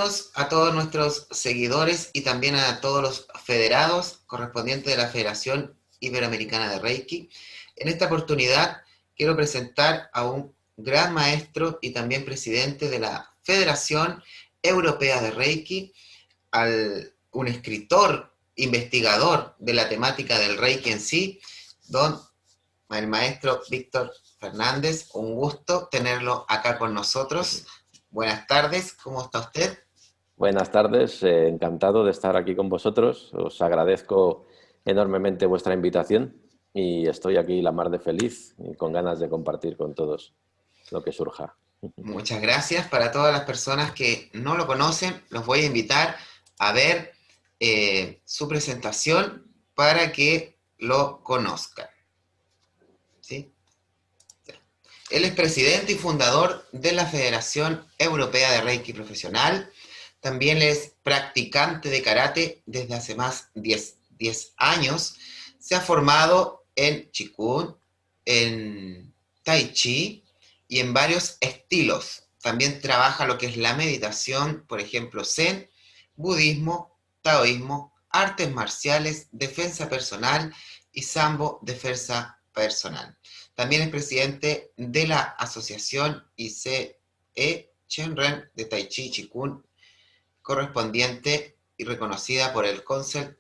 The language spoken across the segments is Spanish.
Bienvenidos a todos nuestros seguidores y también a todos los federados correspondientes de la Federación Iberoamericana de Reiki. En esta oportunidad quiero presentar a un gran maestro y también presidente de la Federación Europea de Reiki, un escritor, investigador de la temática del Reiki en sí, el maestro Víctor Fernández. Un gusto tenerlo acá con nosotros. Buenas tardes, ¿cómo está usted? Buenas tardes, encantado de estar aquí con vosotros. Os agradezco enormemente vuestra invitación y estoy aquí la mar de feliz y con ganas de compartir con todos lo que surja. Muchas gracias. Para todas las personas que no lo conocen, los voy a invitar a ver su presentación para que lo conozcan. ¿Sí? Él es presidente y fundador de la Federación Europea de Reiki Profesional. También es practicante de karate desde hace más de 10 años. Se ha formado en Qigong, en Tai Chi y en varios estilos. También trabaja lo que es la meditación, por ejemplo, Zen, budismo, taoísmo, artes marciales, defensa personal y Sambo, defensa personal. También es presidente de la asociación ICE Chenren de Tai Chi Qigong, correspondiente y reconocida por el Consejo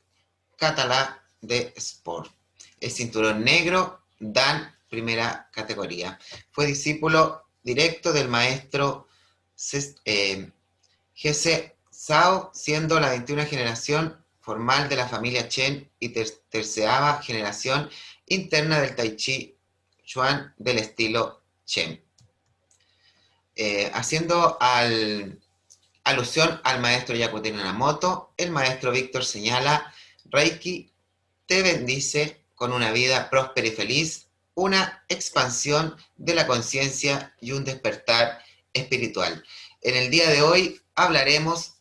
Catalán de Sport. Es cinturón negro, Dan, primera categoría. Fue discípulo directo del maestro G.C. Sao, siendo la 21ª generación formal de la familia Chen y tercera generación interna del Tai Chi Chuan del estilo Chen. Haciendo alusión al maestro Yakuti Nanamoto, el maestro Víctor señala: Reiki te bendice con una vida próspera y feliz, una expansión de la conciencia y un despertar espiritual. En el día de hoy hablaremos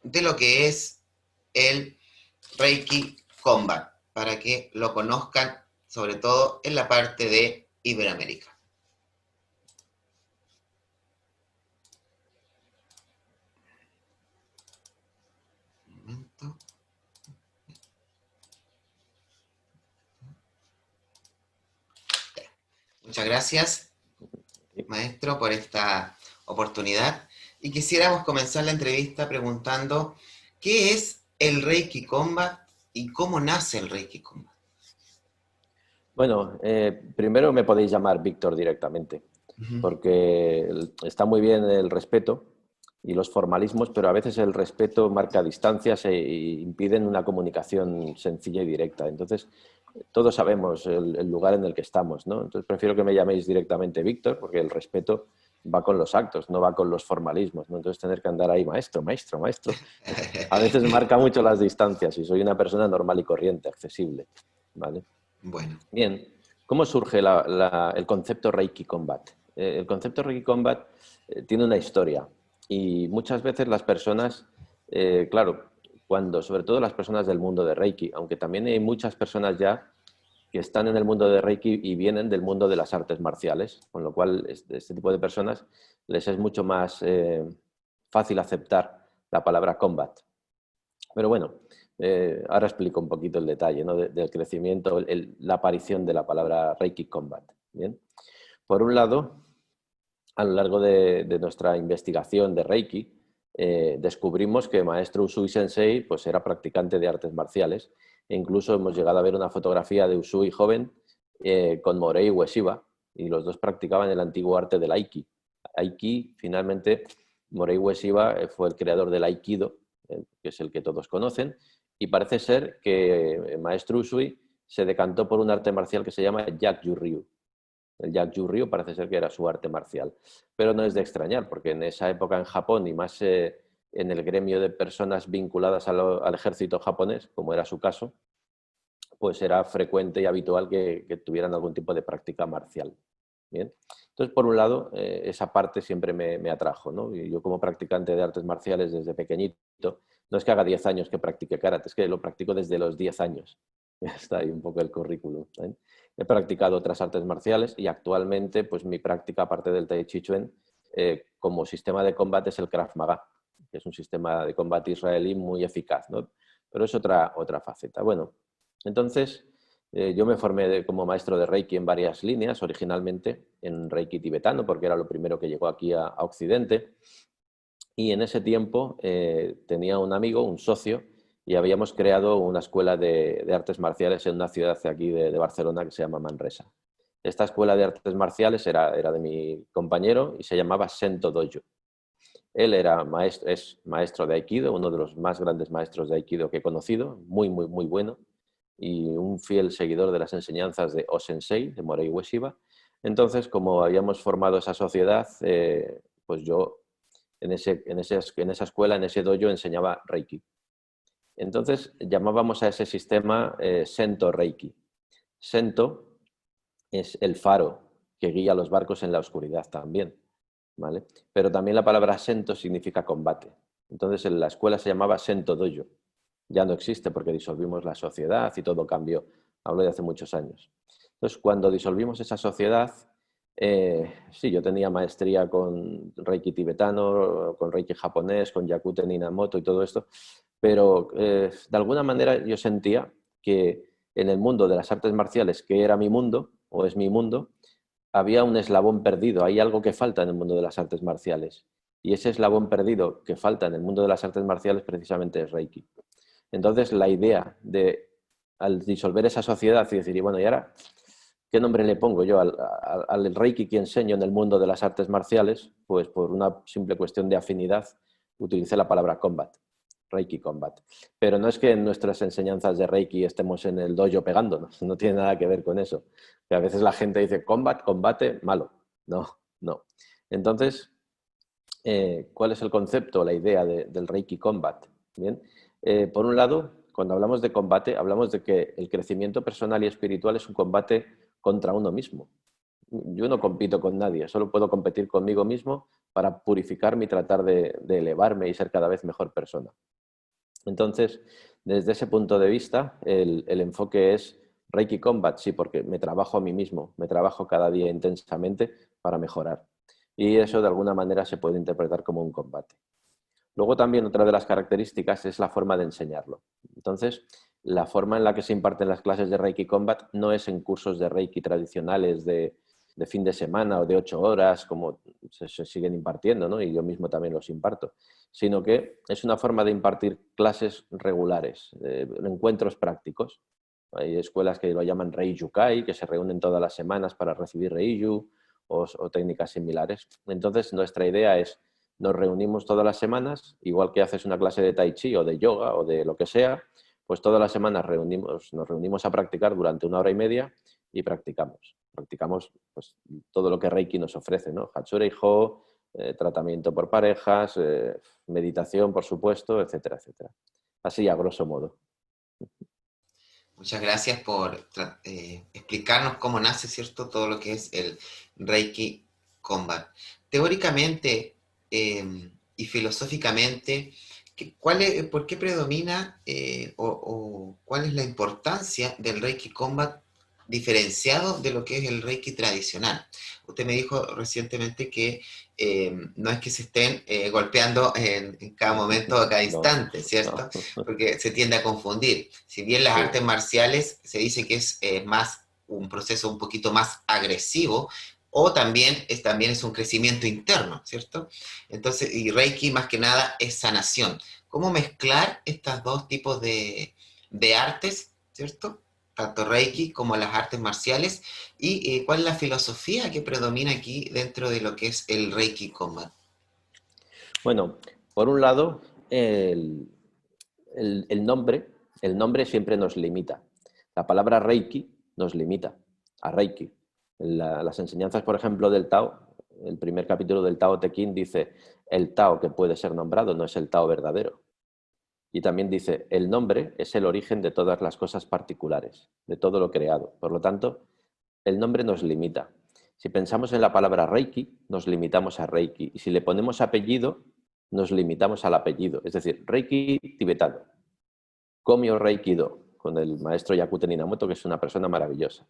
de lo que es el Reiki Combat, para que lo conozcan, sobre todo en la parte de Iberoamérica. Un momento. Muchas gracias, maestro, por esta oportunidad. Y quisiéramos comenzar la entrevista preguntando: ¿qué es el Reiki Combat y cómo nace el Reiki Combat? Bueno, primero me podéis llamar Víctor directamente, porque está muy bien el respeto y los formalismos, pero a veces el respeto marca distancias e impiden una comunicación sencilla y directa. Entonces, todos sabemos el lugar en el que estamos, ¿no? Entonces, prefiero que me llaméis directamente Víctor, porque el respeto va con los actos, no va con los formalismos, ¿no? Entonces, tener que andar ahí, maestro, maestro, maestro, a veces marca mucho las distancias y soy una persona normal y corriente, accesible, ¿vale? Bueno. Bien, ¿cómo surge el concepto Reiki Combat? El concepto Reiki Combat tiene una historia y muchas veces las personas, claro, sobre todo las personas del mundo de Reiki, aunque también hay muchas personas ya que están en el mundo de Reiki y vienen del mundo de las artes marciales, con lo cual este tipo de personas les es mucho más fácil aceptar la palabra combat. Pero bueno, ahora explico un poquito el detalle, ¿no? del crecimiento, la aparición de la palabra Reiki Combat. ¿Bien? Por un lado, a lo largo de nuestra investigación de Reiki, descubrimos que maestro Usui Sensei pues, era practicante de artes marciales e incluso hemos llegado a ver una fotografía de Usui joven con Morei Ueshiba y los dos practicaban el antiguo arte del Aiki. Aiki, finalmente, Morei Ueshiba fue el creador del Aikido, que es el que todos conocen, y parece ser que el maestro Usui se decantó por un arte marcial que se llama Yakyu Ryu. El Yakyu Ryu parece ser que era su arte marcial, pero no es de extrañar, porque en esa época en Japón, y más en el gremio de personas vinculadas al ejército japonés, como era su caso, pues era frecuente y habitual que tuvieran algún tipo de práctica marcial. Bien. Entonces, por un lado, esa parte siempre me atrajo, ¿no? Y yo como practicante de artes marciales desde pequeñito, no es que haga 10 años que practique karate, es que lo practico desde los 10 años. Está ahí un poco el currículum, ¿eh? He practicado otras artes marciales y actualmente pues mi práctica, aparte del Tai Chi Chuan, como sistema de combate es el Krav Maga, que es un sistema de combate israelí muy eficaz, ¿no? Pero es otra faceta. Bueno, entonces yo me formé como maestro de Reiki en varias líneas, originalmente en Reiki tibetano, porque era lo primero que llegó aquí a Occidente. Y en ese tiempo tenía un amigo, un socio, y habíamos creado una escuela de artes marciales en una ciudad de aquí de Barcelona que se llama Manresa. Esta escuela de artes marciales era de mi compañero y se llamaba Sento Dojo. Él es maestro de Aikido, uno de los más grandes maestros de Aikido que he conocido, muy, muy, muy bueno, y un fiel seguidor de las enseñanzas de O-Sensei, de Morei Ueshiba. Entonces, como habíamos formado esa sociedad, pues yo en esa escuela, en ese dojo, enseñaba Reiki. Entonces, llamábamos a ese sistema Sento Reiki. Sento es el faro que guía los barcos en la oscuridad también, ¿vale? Pero también la palabra Sento significa combate. Entonces, en la escuela se llamaba Sento Dojo. Ya no existe porque disolvimos la sociedad y todo cambió. Hablo de hace muchos años. Entonces, cuando disolvimos esa sociedad, sí, yo tenía maestría con Reiki tibetano, con Reiki japonés, con Yakuten Inamoto y todo esto, pero de alguna manera yo sentía que en el mundo de las artes marciales, que era mi mundo, o es mi mundo, había un eslabón perdido, hay algo que falta en el mundo de las artes marciales. Y ese eslabón perdido que falta en el mundo de las artes marciales precisamente es Reiki. Entonces, la idea de, al disolver esa sociedad y decir, y bueno, ¿y ahora qué nombre le pongo yo al Reiki que enseño en el mundo de las artes marciales? Pues por una simple cuestión de afinidad, utilicé la palabra combat, Reiki Combat. Pero no es que en nuestras enseñanzas de Reiki estemos en el dojo pegándonos, no tiene nada que ver con eso. Que a veces la gente dice combat, combate, malo. No, no. Entonces, ¿cuál es el concepto, la idea del Reiki Combat? Bien, por un lado, cuando hablamos de combate, hablamos de que el crecimiento personal y espiritual es un combate contra uno mismo. Yo no compito con nadie, solo puedo competir conmigo mismo para purificarme y tratar de elevarme y ser cada vez mejor persona. Entonces, desde ese punto de vista, el enfoque es Reiki Combat, sí, porque me trabajo a mí mismo, me trabajo cada día intensamente para mejorar. Y eso de alguna manera se puede interpretar como un combate. Luego también otra de las características es la forma de enseñarlo. Entonces, la forma en la que se imparten las clases de Reiki Combat no es en cursos de Reiki tradicionales de fin de semana o de 8 horas, como se siguen impartiendo, ¿no? Y yo mismo también los imparto, sino que es una forma de impartir clases regulares, encuentros prácticos. Hay escuelas que lo llaman Reiyukai, que se reúnen todas las semanas para recibir Reiyu o técnicas similares. Entonces, nuestra idea es nos reunimos todas las semanas, igual que haces una clase de tai chi o de yoga o de lo que sea, pues todas las semanas nos reunimos a practicar durante 1 hora y media y practicamos. Practicamos pues, todo lo que Reiki nos ofrece, ¿no? Hatsureijo, tratamiento por parejas, meditación, por supuesto, etcétera, etcétera. Así a grosso modo. Muchas gracias por explicarnos cómo nace, ¿cierto? Todo lo que es el Reiki Combat. Teóricamente y filosóficamente, ¿por qué predomina o cuál es la importancia del Reiki Combat diferenciado de lo que es el Reiki tradicional? Usted me dijo recientemente que no es que se estén golpeando en cada momento, a cada No, instante, ¿cierto? no. Porque se tiende a confundir. Si bien las Sí. artes marciales se dice que es más un proceso un poquito más agresivo, o también es un crecimiento interno, ¿cierto? Entonces, y Reiki más que nada es sanación. ¿Cómo mezclar estos dos tipos de artes, ¿cierto? Tanto Reiki como las artes marciales, y cuál es la filosofía que predomina aquí dentro de lo que es el Reiki Combat. Bueno, por un lado, el nombre, el nombre siempre nos limita. La palabra Reiki nos limita a Reiki. Las enseñanzas, por ejemplo, del Tao, el primer capítulo del Tao Te Ching dice, el Tao que puede ser nombrado no es el Tao verdadero. Y también dice, el nombre es el origen de todas las cosas particulares, de todo lo creado. Por lo tanto, el nombre nos limita. Si pensamos en la palabra Reiki, nos limitamos a Reiki. Y si le ponemos apellido, nos limitamos al apellido. Es decir, Reiki tibetano, Komyo Reiki-do, con el maestro Yakuten Inamoto, que es una persona maravillosa.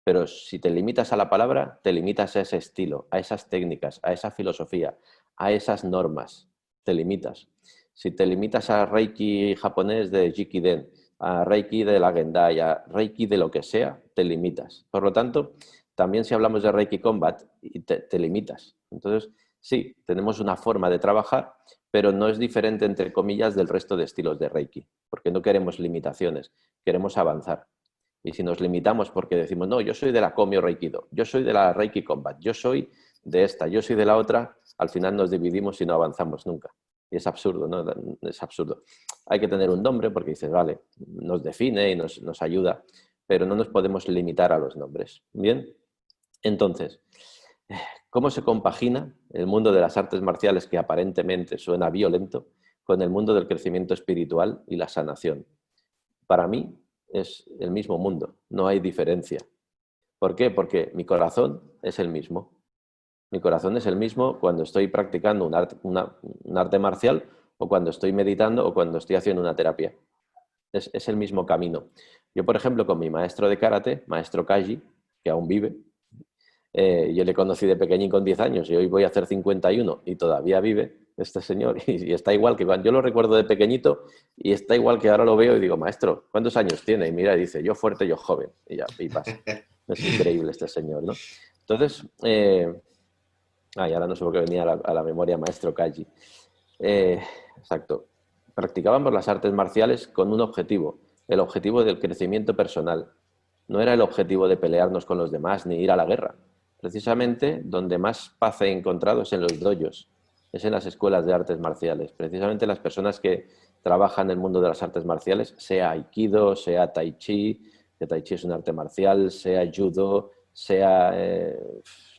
Pero si te limitas a la palabra, te limitas a ese estilo, a esas técnicas, a esa filosofía, a esas normas. te limitas. Si te limitas a Reiki japonés de Jikiden, a Reiki de la Gendai, a Reiki de lo que sea, te limitas. Por lo tanto, también si hablamos de Reiki Combat, te limitas. Entonces, sí, tenemos una forma de trabajar, pero no es diferente, entre comillas, del resto de estilos de Reiki, porque no queremos limitaciones, queremos avanzar. Y si nos limitamos porque decimos, no, yo soy de la Komyo Reikido, yo soy de la Reiki Combat, yo soy de esta, yo soy de la otra, al final nos dividimos y no avanzamos nunca. Y es absurdo, ¿no? Es absurdo. Hay que tener un nombre porque dices, vale, nos define y nos ayuda, pero no nos podemos limitar a los nombres. Bien, entonces, ¿cómo se compagina el mundo de las artes marciales, que aparentemente suena violento, con el mundo del crecimiento espiritual y la sanación? Para mí es el mismo mundo, no hay diferencia. ¿Por qué? Porque mi corazón es el mismo. Mi corazón es el mismo cuando estoy practicando un arte marcial, o cuando estoy meditando, o cuando estoy haciendo una terapia. Es el mismo camino. Yo, por ejemplo, con mi maestro de karate, maestro Kaji, que aún vive, yo le conocí de pequeñín con 10 años y hoy voy a hacer 51 y todavía vive este señor, y está igual que cuando yo lo recuerdo de pequeñito, y está igual que ahora lo veo y digo, maestro, ¿cuántos años tiene? Y mira, y dice, yo fuerte, yo joven, y ya, y pasa. Es increíble este señor, ¿no? Entonces, ahora no sé por qué venía a la memoria maestro Kaji. Exacto. Practicábamos las artes marciales con un objetivo, el objetivo del crecimiento personal. No era el objetivo de pelearnos con los demás ni ir a la guerra. Precisamente donde más paz he encontrado es en los dojos, es en las escuelas de artes marciales. Precisamente las personas que trabajan en el mundo de las artes marciales, sea Aikido, sea Tai Chi, que Tai Chi es un arte marcial, sea Judo, sea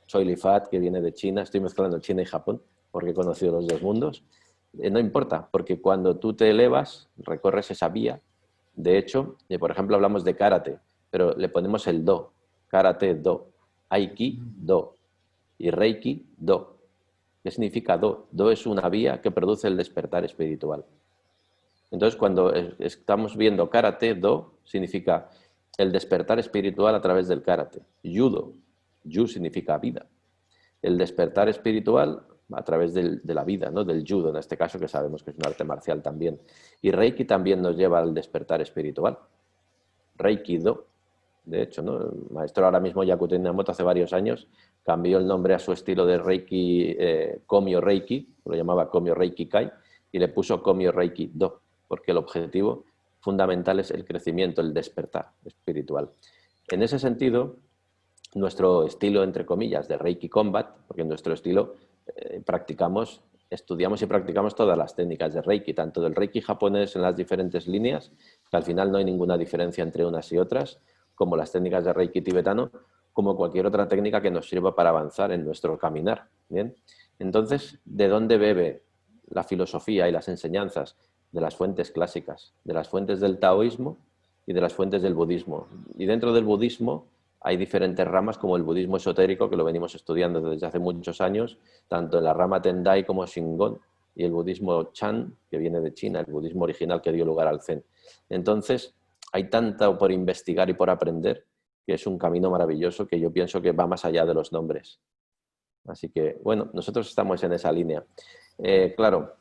Choi Li Fat, que viene de China. Estoy mezclando China y Japón porque he conocido los dos mundos. No importa, porque cuando tú te elevas, recorres esa vía. De hecho, por ejemplo, hablamos de karate, pero le ponemos el do, karate do, aiki do y reiki do. ¿Qué significa do? Do es una vía que produce el despertar espiritual. Entonces, cuando estamos viendo karate do, significa el despertar espiritual a través del karate. Judo, yu significa vida. El despertar espiritual a través de la vida, ¿no? Del judo, en este caso, que sabemos que es un arte marcial también. Y Reiki también nos lleva al despertar espiritual. Reiki Do, de hecho, ¿no? El maestro ahora mismo, Yakuto Inamoto, hace varios años, cambió el nombre a su estilo de Reiki, Komyo Reiki, lo llamaba Komyo Reiki Kai, y le puso Komyo Reiki Do, porque el objetivo fundamental es el crecimiento, el despertar espiritual. En ese sentido, nuestro estilo, entre comillas, de Reiki Combat, porque en nuestro estilo estudiamos y practicamos todas las técnicas de Reiki, tanto del Reiki japonés en las diferentes líneas, que al final no hay ninguna diferencia entre unas y otras, como las técnicas de Reiki tibetano, como cualquier otra técnica que nos sirva para avanzar en nuestro caminar. ¿Bien? Entonces, ¿de dónde bebe la filosofía y las enseñanzas? De las fuentes clásicas, de las fuentes del taoísmo y de las fuentes del budismo. Y dentro del budismo hay diferentes ramas, como el budismo esotérico, que lo venimos estudiando desde hace muchos años, tanto en la rama Tendai como Shingon, y el budismo Chan, que viene de China, el budismo original que dio lugar al Zen. Entonces, hay tanto por investigar y por aprender, que es un camino maravilloso que yo pienso que va más allá de los nombres. Así que, bueno, nosotros estamos en esa línea. Claro,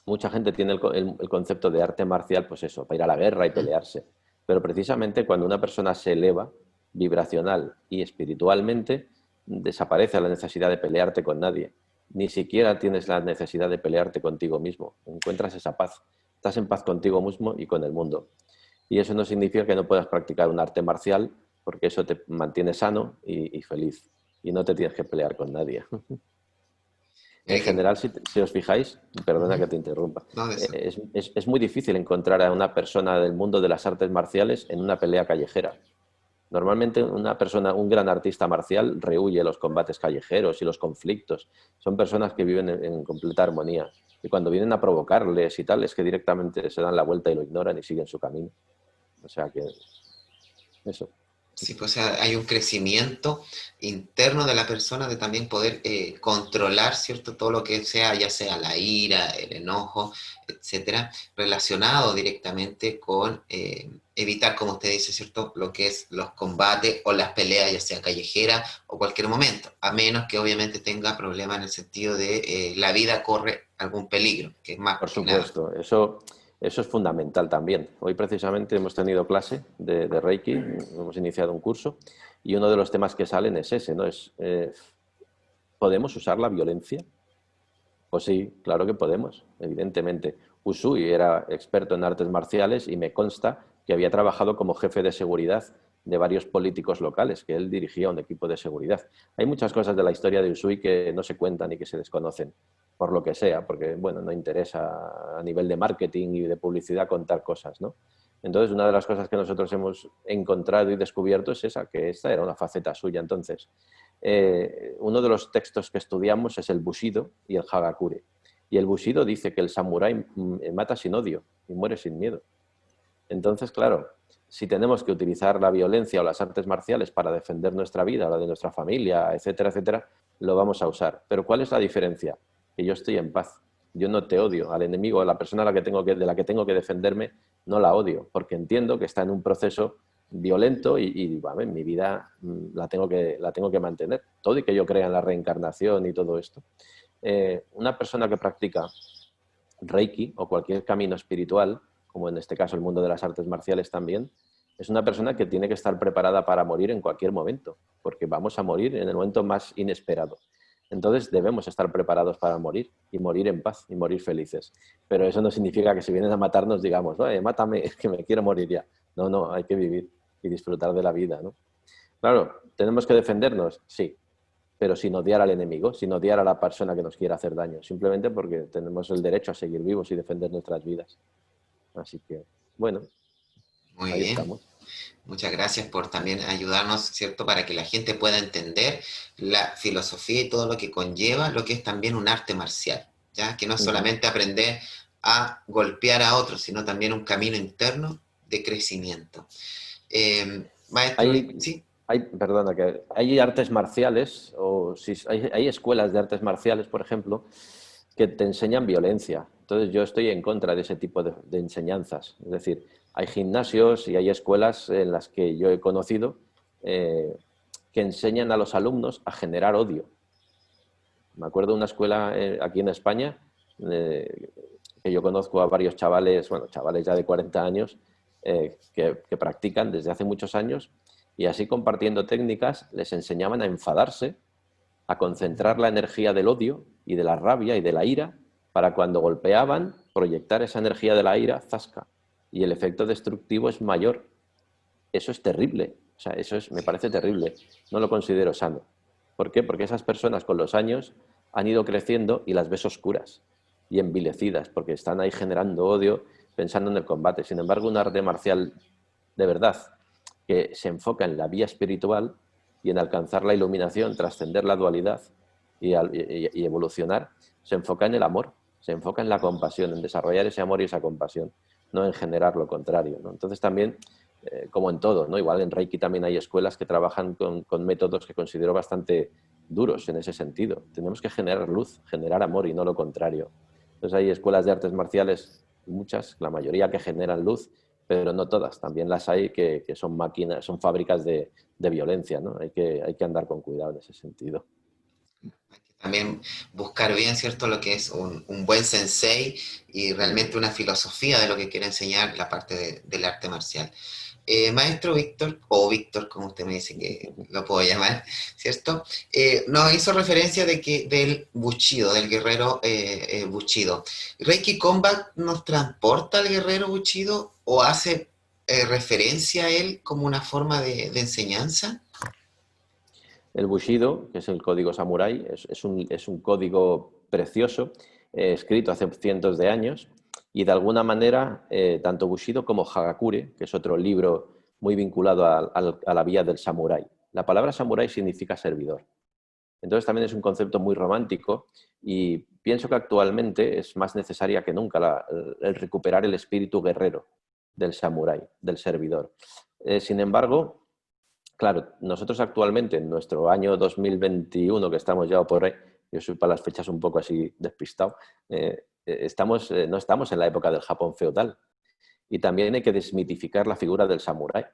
mucha gente tiene el concepto de arte marcial, pues eso, para ir a la guerra y pelearse. Pero precisamente cuando una persona se eleva vibracional y espiritualmente, desaparece la necesidad de pelearte con nadie. Ni siquiera tienes la necesidad de pelearte contigo mismo. Encuentras esa paz. Estás en paz contigo mismo y con el mundo. Y eso no significa que no puedas practicar un arte marcial, porque eso te mantiene sano y feliz. Y no te tienes que pelear con nadie. En general, si os fijáis, perdona que te interrumpa, No, de eso. es muy difícil encontrar a una persona del mundo de las artes marciales en una pelea callejera. Normalmente una persona, un gran artista marcial, rehúye los combates callejeros y los conflictos. Son personas que viven en completa armonía. Y cuando vienen a provocarles y tal, es que directamente se dan la vuelta y lo ignoran y siguen su camino. O sea que eso. Sí, pues, o sea, hay un crecimiento interno de la persona de también poder controlar, ¿cierto? Todo lo que sea, ya sea la ira, el enojo, etcétera, relacionado directamente con evitar, como usted dice, ¿cierto?, lo que es los combates o las peleas, ya sea callejera o cualquier momento, a menos que obviamente tenga problemas en el sentido de la vida corre algún peligro, que es más Por que nada. supuesto, eso es fundamental también. Hoy precisamente hemos tenido clase de Reiki, hemos iniciado un curso y uno de los temas que salen es ese, ¿no? ¿Podemos usar la violencia? Pues sí, claro que podemos, evidentemente. Usui era experto en artes marciales y me consta que había trabajado como jefe de seguridad de varios políticos locales, que él dirigía un equipo de seguridad. Hay muchas cosas de la historia de Usui que no se cuentan y que se desconocen, por lo que sea, porque bueno, no interesa a nivel de marketing y de publicidad contar cosas, ¿no? Entonces, una de las cosas que nosotros hemos encontrado y descubierto es esa, que esta era una faceta suya. Entonces, uno de los textos que estudiamos es el Bushido y el Hagakure. Y el Bushido dice que el samurái mata sin odio y muere sin miedo. Entonces, claro, si tenemos que utilizar la violencia o las artes marciales para defender nuestra vida, la de nuestra familia, etcétera, etcétera, lo vamos a usar. Pero ¿cuál es la diferencia? Que yo estoy en paz. Yo no te odio. Al enemigo, a la persona a la que de la que tengo que defenderme, no la odio, porque entiendo que está en un proceso violento y bueno, en mi vida la tengo que mantener. Todo y que yo crea en la reencarnación y todo esto. Una persona que practica Reiki o cualquier camino espiritual, como en este caso el mundo de las artes marciales también, es una persona que tiene que estar preparada para morir en cualquier momento, porque vamos a morir en el momento más inesperado. Entonces debemos estar preparados para morir y morir en paz y morir felices. Pero eso no significa que si vienen a matarnos digamos, mátame, que me quiero morir ya. No, no, hay que vivir y disfrutar de la vida, ¿no? Claro, ¿tenemos que defendernos? Sí, pero sin odiar al enemigo, sin odiar a la persona que nos quiera hacer daño, simplemente porque tenemos el derecho a seguir vivos y defender nuestras vidas. Así que, bueno, Muy ahí bien. estamos. Muchas gracias por también ayudarnos, ¿cierto? Para que la gente pueda entender la filosofía y todo lo que conlleva lo que es también un arte marcial, ¿ya? Que no es Ujú. solamente aprender a golpear a otros, sino también un camino interno de crecimiento. Maestro, Hay, sí, perdona, que hay artes marciales, o si, hay escuelas de artes marciales, por ejemplo, que te enseñan violencia. Entonces yo estoy en contra de ese tipo de enseñanzas. Es decir, hay gimnasios y hay escuelas en las que yo he conocido que enseñan a los alumnos a generar odio. Me acuerdo de una escuela aquí en España eh, que yo conozco a varios chavales, bueno, chavales ya de 40 años, que practican desde hace muchos años y así compartiendo técnicas les enseñaban a enfadarse, a concentrar la energía del odio y de la rabia y de la ira para cuando golpeaban proyectar esa energía de la ira, zasca, y el efecto destructivo es mayor. Eso es terrible, o sea, me parece terrible, no lo considero sano. ¿Por qué? Porque esas personas con los años han ido creciendo y las ves oscuras y envilecidas, porque están ahí generando odio pensando en el combate. Sin embargo, un arte marcial de verdad que se enfoca en la vía espiritual y en alcanzar la iluminación, trascender la dualidad y evolucionar, se enfoca en el amor, se enfoca en la compasión, en desarrollar ese amor y esa compasión, no en generar lo contrario, ¿no? Entonces también como en todo, ¿no? Igual en Reiki también hay escuelas que trabajan con métodos que considero bastante duros en ese sentido. Tenemos que generar luz, generar amor y no lo contrario. Entonces hay escuelas de artes marciales, muchas, la mayoría que generan luz, pero no todas. También las hay que son máquinas, son fábricas de violencia, ¿no? Hay que andar con cuidado en ese sentido. también buscar bien, ¿cierto? Lo que es un buen sensei y realmente una filosofía de lo que quiere enseñar la parte del arte marcial. Maestro Víctor, o Víctor, como usted me dice que lo puedo llamar, ¿cierto? Nos hizo referencia de que del Bushido, del guerrero Bushido. ¿Reiki Combat nos transporta al guerrero Bushido o hace referencia a él como una forma de enseñanza? El Bushido, que es el código samurái, es un código precioso, escrito hace cientos de años, y de alguna manera, tanto Bushido como Hagakure, que es otro libro muy vinculado a la vía del samurái. La palabra samurái significa servidor. Entonces también es un concepto muy romántico y pienso que actualmente es más necesaria que nunca el recuperar el espíritu guerrero del samurái, del servidor. Sin embargo, claro, nosotros actualmente, en nuestro año 2021, que estamos ya por ahí, yo soy para las fechas un poco así despistado, no estamos en la época del Japón feudal. Y también hay que desmitificar la figura del samurái.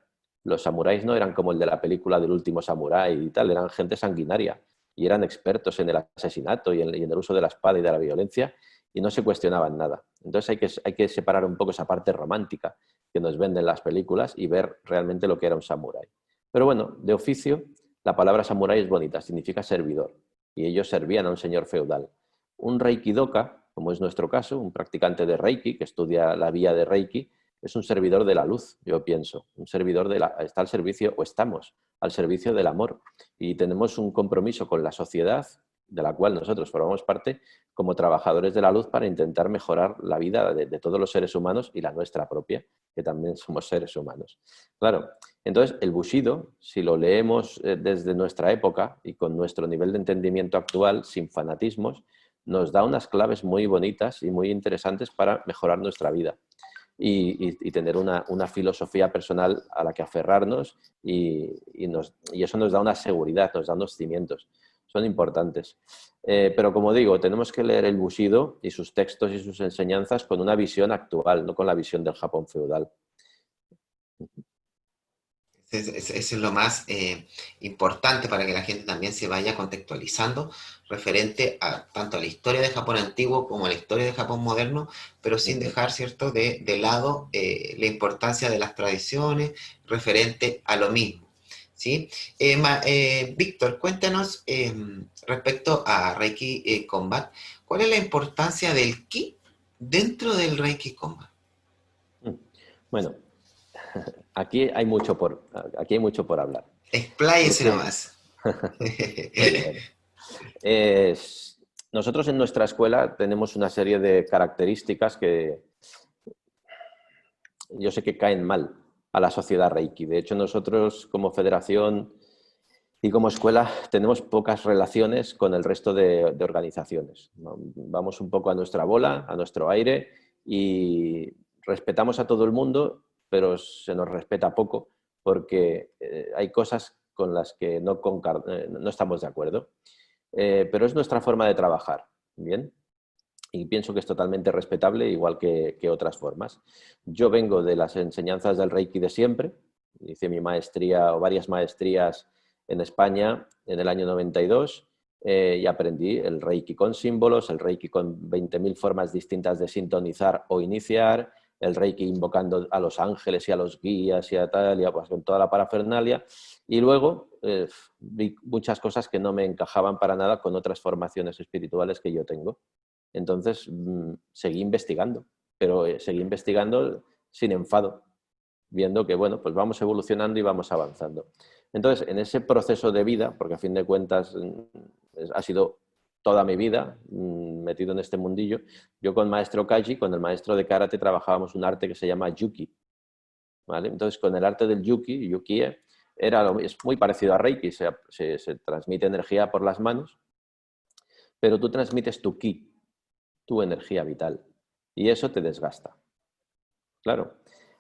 Los samuráis no eran como el de la película del último samurái y tal, eran gente sanguinaria y eran expertos en el asesinato y en el uso de la espada y de la violencia y no se cuestionaban nada. Entonces hay que separar un poco esa parte romántica que nos venden las películas y ver realmente lo que era un samurái. Pero bueno, de oficio, la palabra samurái es bonita, significa servidor y ellos servían a un señor feudal. Un reikidoka, como es nuestro caso, un practicante de Reiki que estudia la vía de Reiki, es un servidor de la luz, yo pienso, un servidor está al servicio, o estamos al servicio del amor, y tenemos un compromiso con la sociedad, de la cual nosotros formamos parte, como trabajadores de la luz para intentar mejorar la vida de todos los seres humanos y la nuestra propia, que también somos seres humanos. Claro, entonces el Bushido, si lo leemos desde nuestra época y con nuestro nivel de entendimiento actual, sin fanatismos, nos da unas claves muy bonitas y muy interesantes para mejorar nuestra vida y tener una filosofía personal a la que aferrarnos y eso nos da una seguridad, nos da unos cimientos. Son importantes. Pero como digo, tenemos que leer el Bushido y sus textos y sus enseñanzas con una visión actual, no con la visión del Japón feudal. Eso es lo más importante para que la gente también se vaya contextualizando referente a tanto a la historia de Japón antiguo como a la historia de Japón moderno, pero sin dejar, ¿cierto?, de lado la importancia de las tradiciones referente a lo mismo. ¿Sí? Víctor, cuéntanos respecto a Reiki Combat, ¿cuál es la importancia del ki dentro del Reiki Combat? Bueno, aquí hay mucho por hablar. Expláyese Porque, nomás. bueno. Nosotros en nuestra escuela tenemos una serie de características que yo sé que caen mal a la sociedad Reiki. De hecho, nosotros como federación y como escuela tenemos pocas relaciones con el resto de organizaciones, ¿no? Vamos un poco a nuestra bola, a nuestro aire y respetamos a todo el mundo, pero se nos respeta poco porque hay cosas con las que no estamos de acuerdo. Pero es nuestra forma de trabajar, ¿bien? Y pienso que es totalmente respetable, igual que otras formas. Yo vengo de las enseñanzas del Reiki de siempre, hice mi maestría o varias maestrías en España en el año 92 y aprendí el Reiki con símbolos, el Reiki con 20.000 formas distintas de sintonizar o iniciar, el Reiki invocando a los ángeles y a los guías y a tal, y pues, con toda la parafernalia. Y luego vi muchas cosas que no me encajaban para nada con otras formaciones espirituales que yo tengo. Entonces seguí investigando, pero seguí investigando sin enfado, viendo que, bueno, pues vamos evolucionando y vamos avanzando. Entonces, en ese proceso de vida, porque a fin de cuentas ha sido toda mi vida metido en este mundillo, yo con maestro Kaji, con el maestro de karate, trabajábamos un arte que se llama Yuki, ¿vale? Entonces, con el arte del Yuki, Yukie, es muy parecido a Reiki, se transmite energía por las manos, pero tú transmites tu ki, tu energía vital, y eso te desgasta. Claro,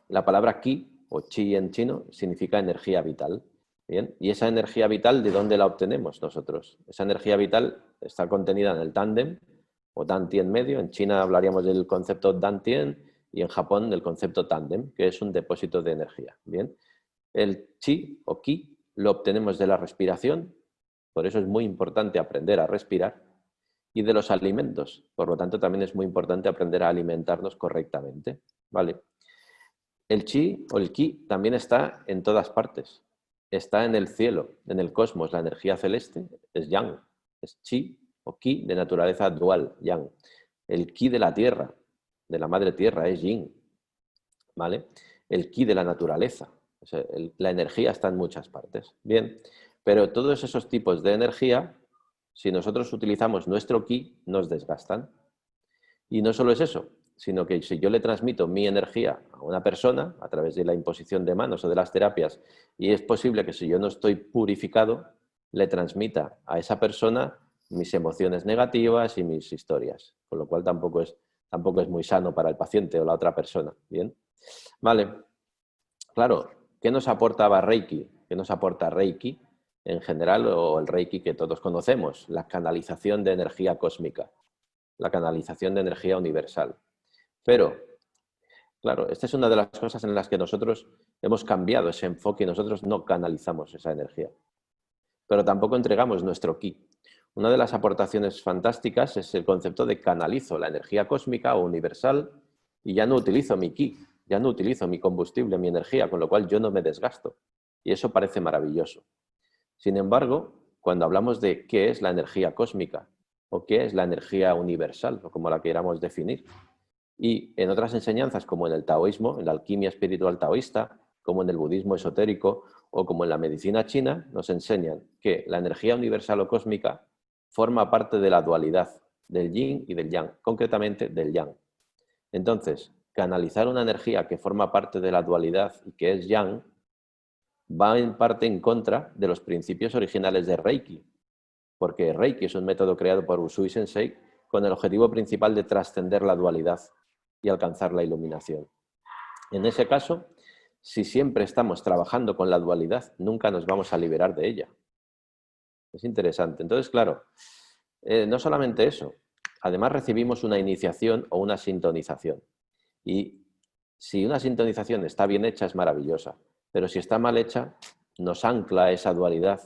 la palabra ki o chi en chino significa energía vital. Bien, y esa energía vital, ¿de dónde la obtenemos nosotros? Esa energía vital está contenida en el tándem o dantian medio. En China hablaríamos del concepto dantian y en Japón del concepto tándem, que es un depósito de energía. Bien, el chi o ki lo obtenemos de la respiración, por eso es muy importante aprender a respirar, y de los alimentos. Por lo tanto, también es muy importante aprender a alimentarnos correctamente. ¿Vale? El chi o el ki también está en todas partes. Está en el cielo, en el cosmos. La energía celeste es yang, es chi o ki de naturaleza dual, yang. El ki de la tierra, de la madre tierra, es yin. ¿Vale? El ki de la naturaleza. O sea, la energía está en muchas partes. Bien, pero todos esos tipos de energía, si nosotros utilizamos nuestro ki, nos desgastan. Y no solo es eso, sino que si yo le transmito mi energía a una persona a través de la imposición de manos o de las terapias, y es posible que si yo no estoy purificado, le transmita a esa persona mis emociones negativas y mis historias, con lo cual tampoco es muy sano para el paciente o la otra persona. ¿Bien? Vale. Claro, ¿qué nos aportaba Reiki? ¿Qué nos aporta Reiki en general o el Reiki que todos conocemos? La canalización de energía cósmica, la canalización de energía universal. Pero Claro, esta es una de las cosas en las que nosotros hemos cambiado ese enfoque y nosotros no canalizamos esa energía. Pero tampoco entregamos nuestro ki. Una de las aportaciones fantásticas es el concepto de canalizo la energía cósmica o universal y ya no utilizo mi ki, ya no utilizo mi combustible, mi energía, con lo cual yo no me desgasto. Y eso parece maravilloso. Sin embargo, cuando hablamos de qué es la energía cósmica o qué es la energía universal, o como la queramos definir, y en otras enseñanzas, como en el taoísmo, en la alquimia espiritual taoísta, como en el budismo esotérico o como en la medicina china, nos enseñan que la energía universal o cósmica forma parte de la dualidad del yin y del yang, concretamente del yang. Entonces, canalizar una energía que forma parte de la dualidad y que es yang va en parte en contra de los principios originales de Reiki, porque Reiki es un método creado por Usui Sensei con el objetivo principal de trascender la dualidad y alcanzar la iluminación. En ese caso, si siempre estamos trabajando con la dualidad, nunca nos vamos a liberar de ella. Es interesante. Entonces, claro, no solamente eso, además recibimos una iniciación o una sintonización. Y si una sintonización está bien hecha, es maravillosa, pero si está mal hecha, nos ancla a esa dualidad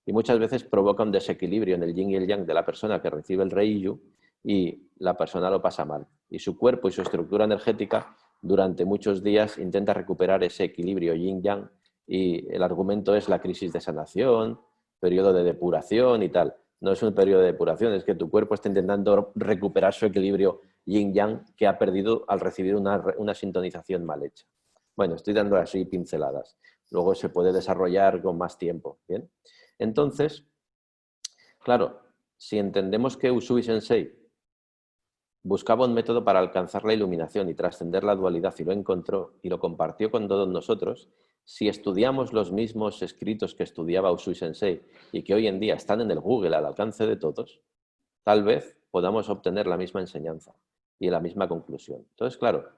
y muchas veces provoca un desequilibrio en el yin y el yang de la persona que recibe el Reiyu y la persona lo pasa mal. Y su cuerpo y su estructura energética durante muchos días intenta recuperar ese equilibrio yin-yang y el argumento es la crisis de sanación, periodo de depuración y tal. No es un periodo de depuración, es que tu cuerpo está intentando recuperar su equilibrio yin-yang que ha perdido al recibir una sintonización mal hecha. Bueno, estoy dando así pinceladas. Luego se puede desarrollar con más tiempo. ¿Bien? Entonces, claro, si entendemos que Usui Sensei buscaba un método para alcanzar la iluminación y trascender la dualidad y lo encontró y lo compartió con todos nosotros, si estudiamos los mismos escritos que estudiaba Usui Sensei y que hoy en día están en el Google al alcance de todos, tal vez podamos obtener la misma enseñanza y la misma conclusión. Entonces, claro,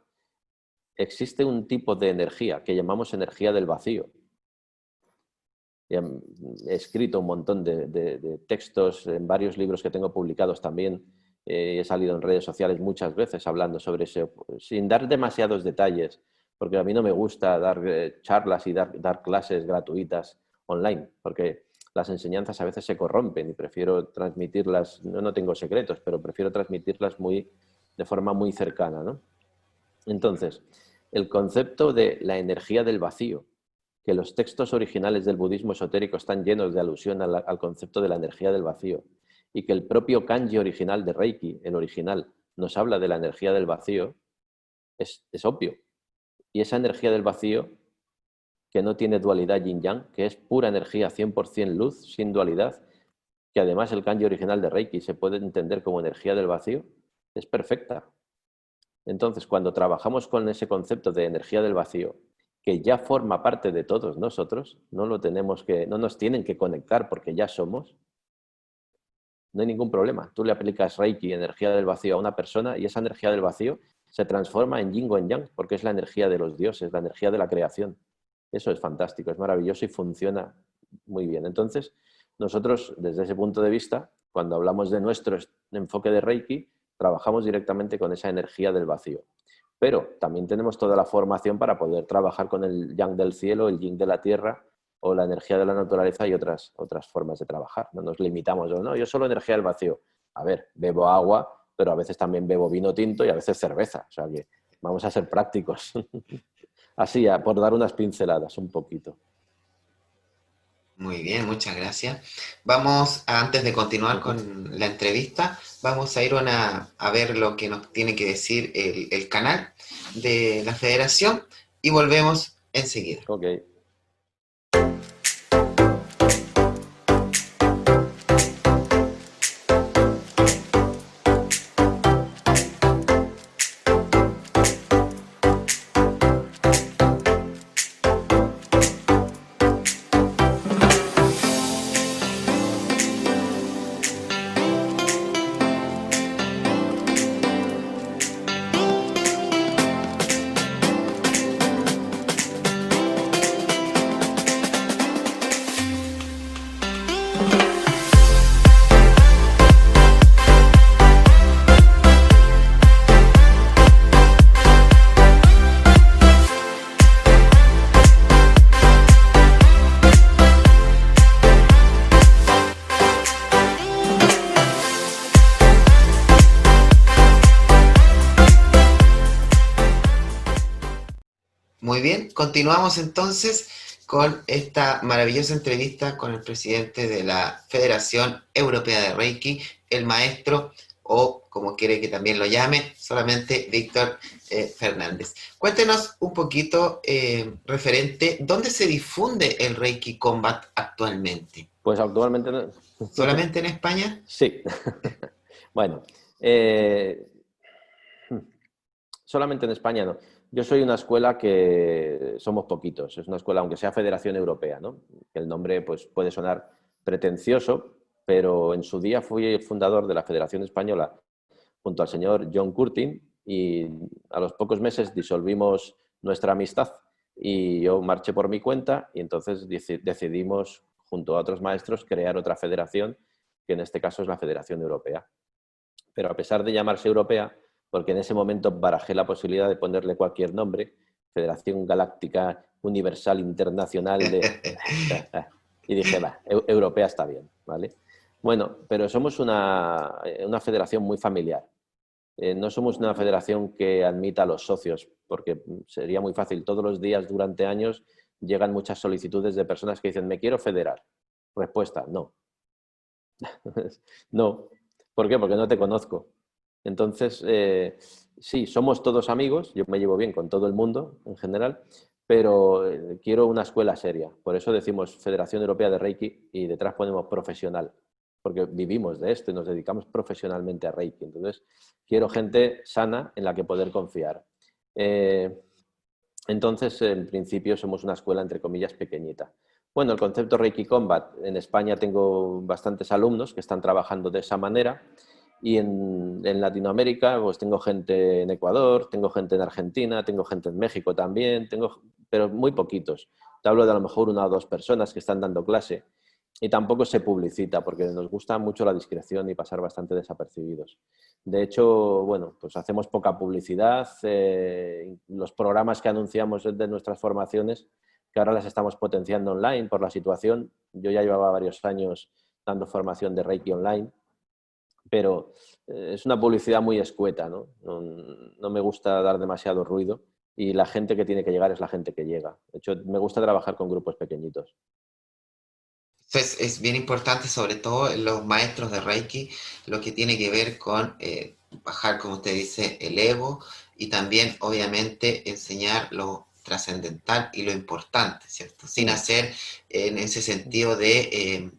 existe un tipo de energía que llamamos energía del vacío. He escrito un montón de textos en varios libros que tengo publicados también. He salido en redes sociales muchas veces hablando sobre eso, sin dar demasiados detalles, porque a mí no me gusta dar charlas y dar clases gratuitas online, porque las enseñanzas a veces se corrompen y prefiero transmitirlas, no tengo secretos, pero prefiero transmitirlas de forma muy cercana, ¿no? Entonces, el concepto de la energía del vacío, que los textos originales del budismo esotérico están llenos de alusión al concepto de la energía del vacío y que el propio kanji original de Reiki, el original, nos habla de la energía del vacío, es obvio. Y esa energía del vacío, que no tiene dualidad yin-yang, que es pura energía 100% luz, sin dualidad, que además el kanji original de Reiki se puede entender como energía del vacío, es perfecta. Entonces, cuando trabajamos con ese concepto de energía del vacío, que ya forma parte de todos nosotros, no nos tienen que conectar porque ya somos, no hay ningún problema. Tú le aplicas Reiki, energía del vacío, a una persona y esa energía del vacío se transforma en yin o en yang, porque es la energía de los dioses, la energía de la creación. Eso es fantástico, es maravilloso y funciona muy bien. Entonces, nosotros, desde ese punto de vista, cuando hablamos de nuestro enfoque de Reiki, trabajamos directamente con esa energía del vacío. Pero también tenemos toda la formación para poder trabajar con el yang del cielo, el yin de la tierra o la energía de la naturaleza y otras formas de trabajar. No nos limitamos, no, yo solo energía del vacío. A ver, bebo agua, pero a veces también bebo vino tinto y a veces cerveza. O sea que vamos a ser prácticos. Así, por dar unas pinceladas un poquito. Muy bien, muchas gracias. Vamos, antes de continuar con la entrevista, vamos a ir a ver lo que nos tiene que decir el canal de la Federación y volvemos enseguida. Ok. Muy bien, continuamos entonces con esta maravillosa entrevista con el presidente de la Federación Europea de Reiki, el maestro, o como quiere que también lo llame, solamente Víctor Fernández. Cuéntenos un poquito referente, ¿dónde se difunde el Reiki Combat actualmente? Pues actualmente ¿Solamente en España? sí. Bueno, eh, solamente en España no. Yo soy una escuela que somos poquitos, es una escuela, aunque sea Federación Europea, ¿no? El nombre pues, puede sonar pretencioso, pero en su día fui el fundador de la Federación Española junto al señor John Curtin y a los pocos meses disolvimos nuestra amistad y yo marché por mi cuenta y entonces decidimos, junto a otros maestros, crear otra federación, que en este caso es la Federación Europea. Pero a pesar de llamarse europea, porque en ese momento barajé la posibilidad de ponerle cualquier nombre, Federación Galáctica Universal Internacional de... y dije, va, europea está bien, ¿vale? Bueno, pero somos una federación muy familiar. No somos una federación que admita a los socios, porque sería muy fácil. Todos los días, durante años, llegan muchas solicitudes de personas que dicen, me quiero federar. Respuesta, no. No. ¿Por qué? Porque no te conozco. Entonces, sí, somos todos amigos, yo me llevo bien con todo el mundo en general, pero quiero una escuela seria. Por eso decimos Federación Europea de Reiki y detrás ponemos profesional, porque vivimos de esto y nos dedicamos profesionalmente a Reiki. Entonces, quiero gente sana en la que poder confiar. Eh, entonces, en principio, somos una escuela, entre comillas, pequeñita. Bueno, el concepto Reiki Combat, en España tengo bastantes alumnos que están trabajando de esa manera y en Latinoamérica pues tengo gente en Ecuador, tengo gente en Argentina, tengo gente en México también, pero muy poquitos. Te hablo de a lo mejor una o dos personas que están dando clase y tampoco se publicita porque nos gusta mucho la discreción y pasar bastante desapercibidos. De hecho, bueno, pues hacemos poca publicidad. Los programas que anunciamos de nuestras formaciones, que ahora las estamos potenciando online por la situación. Yo ya llevaba varios años dando formación de Reiki online, pero es una publicidad muy escueta, ¿no? No me gusta dar demasiado ruido y la gente que tiene que llegar es la gente que llega. De hecho, me gusta trabajar con grupos pequeñitos. Eso es bien importante, sobre todo en los maestros de Reiki, lo que tiene que ver con bajar, como usted dice, el ego y también, obviamente, enseñar lo trascendental y lo importante, ¿cierto? Sin Mm. hacer en ese sentido el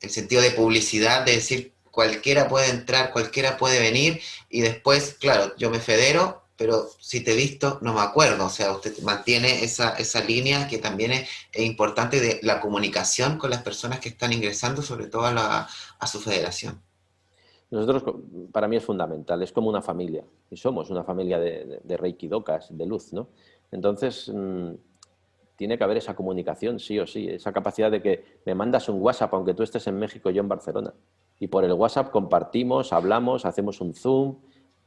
sentido de publicidad, de decir cualquiera puede entrar, cualquiera puede venir y después, claro, yo me federo, pero si te he visto no me acuerdo, o sea, usted mantiene esa línea que también es importante de la comunicación con las personas que están ingresando, sobre todo a su federación. Nosotros, para mí es fundamental, es como una familia, y somos una familia de Reiki Dokas, de luz, ¿no? Entonces, tiene que haber esa comunicación, sí o sí, esa capacidad de que me mandas un WhatsApp, aunque tú estés en México y yo en Barcelona, y por el WhatsApp compartimos, hablamos, hacemos un Zoom,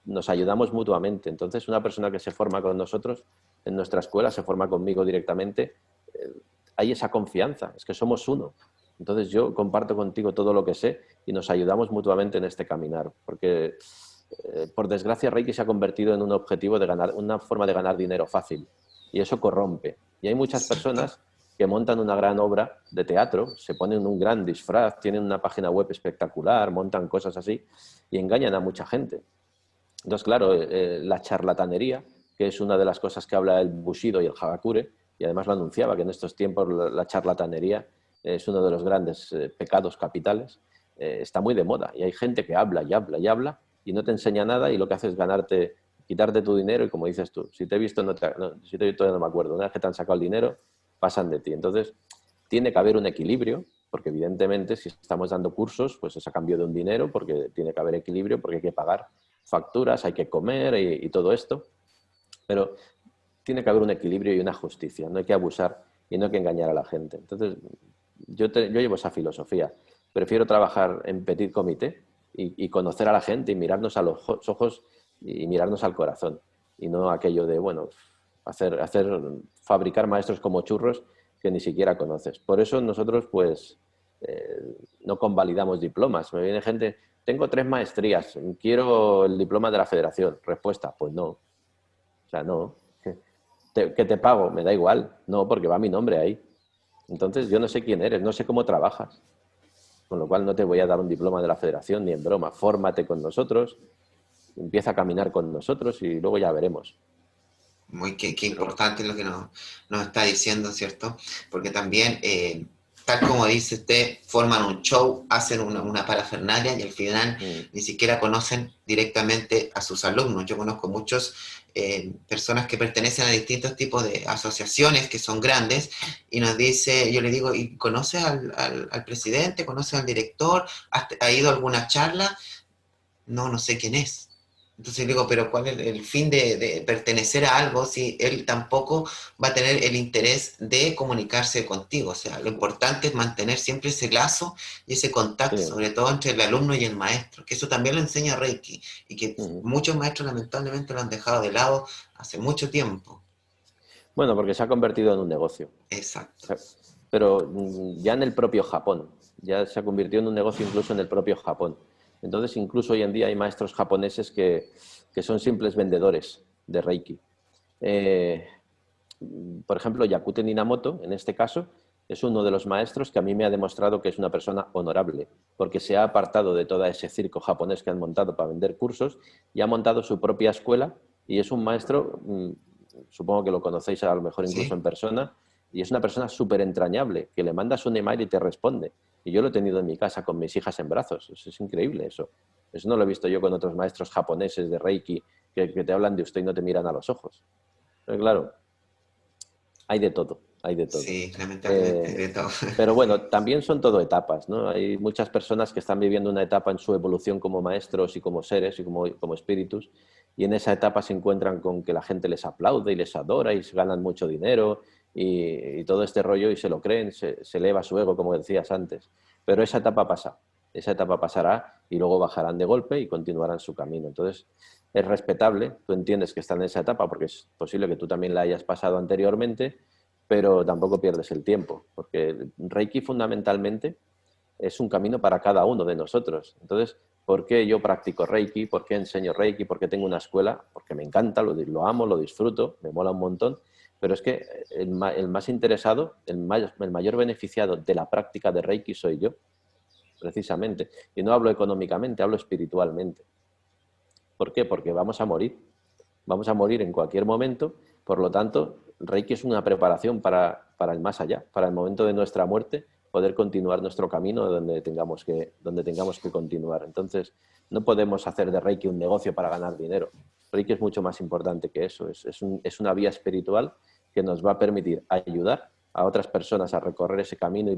nos ayudamos mutuamente. Entonces, una persona que se forma con nosotros en nuestra escuela, se forma conmigo directamente, eh, hay esa confianza, es que somos uno. Entonces, yo comparto contigo todo lo que sé y nos ayudamos mutuamente en este caminar, porque por desgracia Reiki se ha convertido en un objetivo de ganar, una forma de ganar dinero fácil y eso corrompe. Y hay muchas Exacto. personas que montan una gran obra de teatro, se ponen un gran disfraz, tienen una página web espectacular, montan cosas así y engañan a mucha gente. Entonces, claro, la charlatanería, que es una de las cosas que habla el Bushido y el Hagakure, y además lo anunciaba, que en estos tiempos la charlatanería es uno de los grandes pecados capitales, está muy de moda. Y hay gente que habla y habla y habla y no te enseña nada y lo que hace es ganarte, quitarte tu dinero y como dices tú, si te he visto, si te he visto, no me acuerdo. Una vez que te han sacado el dinero, pasan de ti. Entonces, tiene que haber un equilibrio, porque evidentemente si estamos dando cursos, pues es a cambio de un dinero, porque tiene que haber equilibrio, porque hay que pagar facturas, hay que comer y todo esto, pero tiene que haber un equilibrio y una justicia, no hay que abusar y no hay que engañar a la gente. Entonces, yo llevo esa filosofía. Prefiero trabajar en petit comité y conocer a la gente y mirarnos a los ojos y mirarnos al corazón. Y no aquello de, bueno, fabricar maestros como churros que ni siquiera conoces. Por eso nosotros, pues, no convalidamos diplomas. Me viene gente, tengo 3 maestrías, quiero el diploma de la federación. Respuesta, pues no. O sea, no. ¿Que te pago? Me da igual. No, porque va mi nombre ahí. Entonces yo no sé quién eres, no sé cómo trabajas. Con lo cual no te voy a dar un diploma de la federación ni en broma. Fórmate con nosotros, empieza a caminar con nosotros y luego ya veremos. Muy qué Pero, importante lo que nos está diciendo, ¿cierto? Porque también, tal como dice usted, forman un show, hacen una parafernalia y al final mm, ni siquiera conocen directamente a sus alumnos. Yo conozco muchas personas que pertenecen a distintos tipos de asociaciones que son grandes y nos dice, yo le digo, ¿y conoces al presidente? ¿Conoces al director? ¿Ha ido a alguna charla? No, no sé quién es. Entonces digo, pero ¿cuál es el fin de pertenecer a algo si él tampoco va a tener el interés de comunicarse contigo? O sea, lo importante es mantener siempre ese lazo y ese contacto, sí. sobre todo entre el alumno y el maestro, que eso también lo enseña Reiki y que Mm. muchos maestros lamentablemente lo han dejado de lado hace mucho tiempo. Bueno, porque se ha convertido en un negocio. Exacto. Pero ya en el propio Japón, ya se ha convertido en un negocio incluso en el propio Japón. Entonces, incluso hoy en día hay maestros japoneses que son simples vendedores de Reiki. Eh, por ejemplo, Yakuten Inamoto, en este caso, es uno de los maestros que a mí me ha demostrado que es una persona honorable, porque se ha apartado de todo ese circo japonés que han montado para vender cursos y ha montado su propia escuela y es un maestro, supongo que lo conocéis a lo mejor incluso en ¿Sí? persona, y es una persona súper entrañable, que le mandas un email y te responde. Y yo lo he tenido en mi casa con mis hijas en brazos. Es increíble eso. Eso no lo he visto yo con otros maestros japoneses de Reiki que te hablan de usted y no te miran a los ojos. Pero claro, hay de todo, hay de todo. Sí, lamentablemente, Eh, de todo. pero bueno, también son todo etapas, ¿no? Hay muchas personas que están viviendo una etapa en su evolución como maestros y como seres y como espíritus, y en esa etapa se encuentran con que la gente les aplaude y les adora y se ganan mucho dinero y todo este rollo y se lo creen, se eleva su ego, como decías antes. Pero esa etapa pasa, esa etapa pasará y luego bajarán de golpe y continuarán su camino. Entonces, es respetable, tú entiendes que están en esa etapa porque es posible que tú también la hayas pasado anteriormente, pero tampoco pierdes el tiempo, porque Reiki fundamentalmente es un camino para cada uno de nosotros. Entonces, ¿por qué yo practico Reiki? ¿Por qué enseño Reiki? ¿Por qué tengo una escuela? Porque me encanta, lo amo, lo disfruto, me mola un montón, pero es que el más interesado, el mayor beneficiado de la práctica de Reiki soy yo, precisamente. Y no hablo económicamente, hablo espiritualmente. ¿Por qué? Porque vamos a morir en cualquier momento, por lo tanto, Reiki es una preparación para el más allá, para el momento de nuestra muerte, poder continuar nuestro camino donde tengamos que continuar. Entonces, no podemos hacer de Reiki un negocio para ganar dinero. Reiki es mucho más importante que eso, es una vía espiritual que nos va a permitir ayudar a otras personas a recorrer ese camino y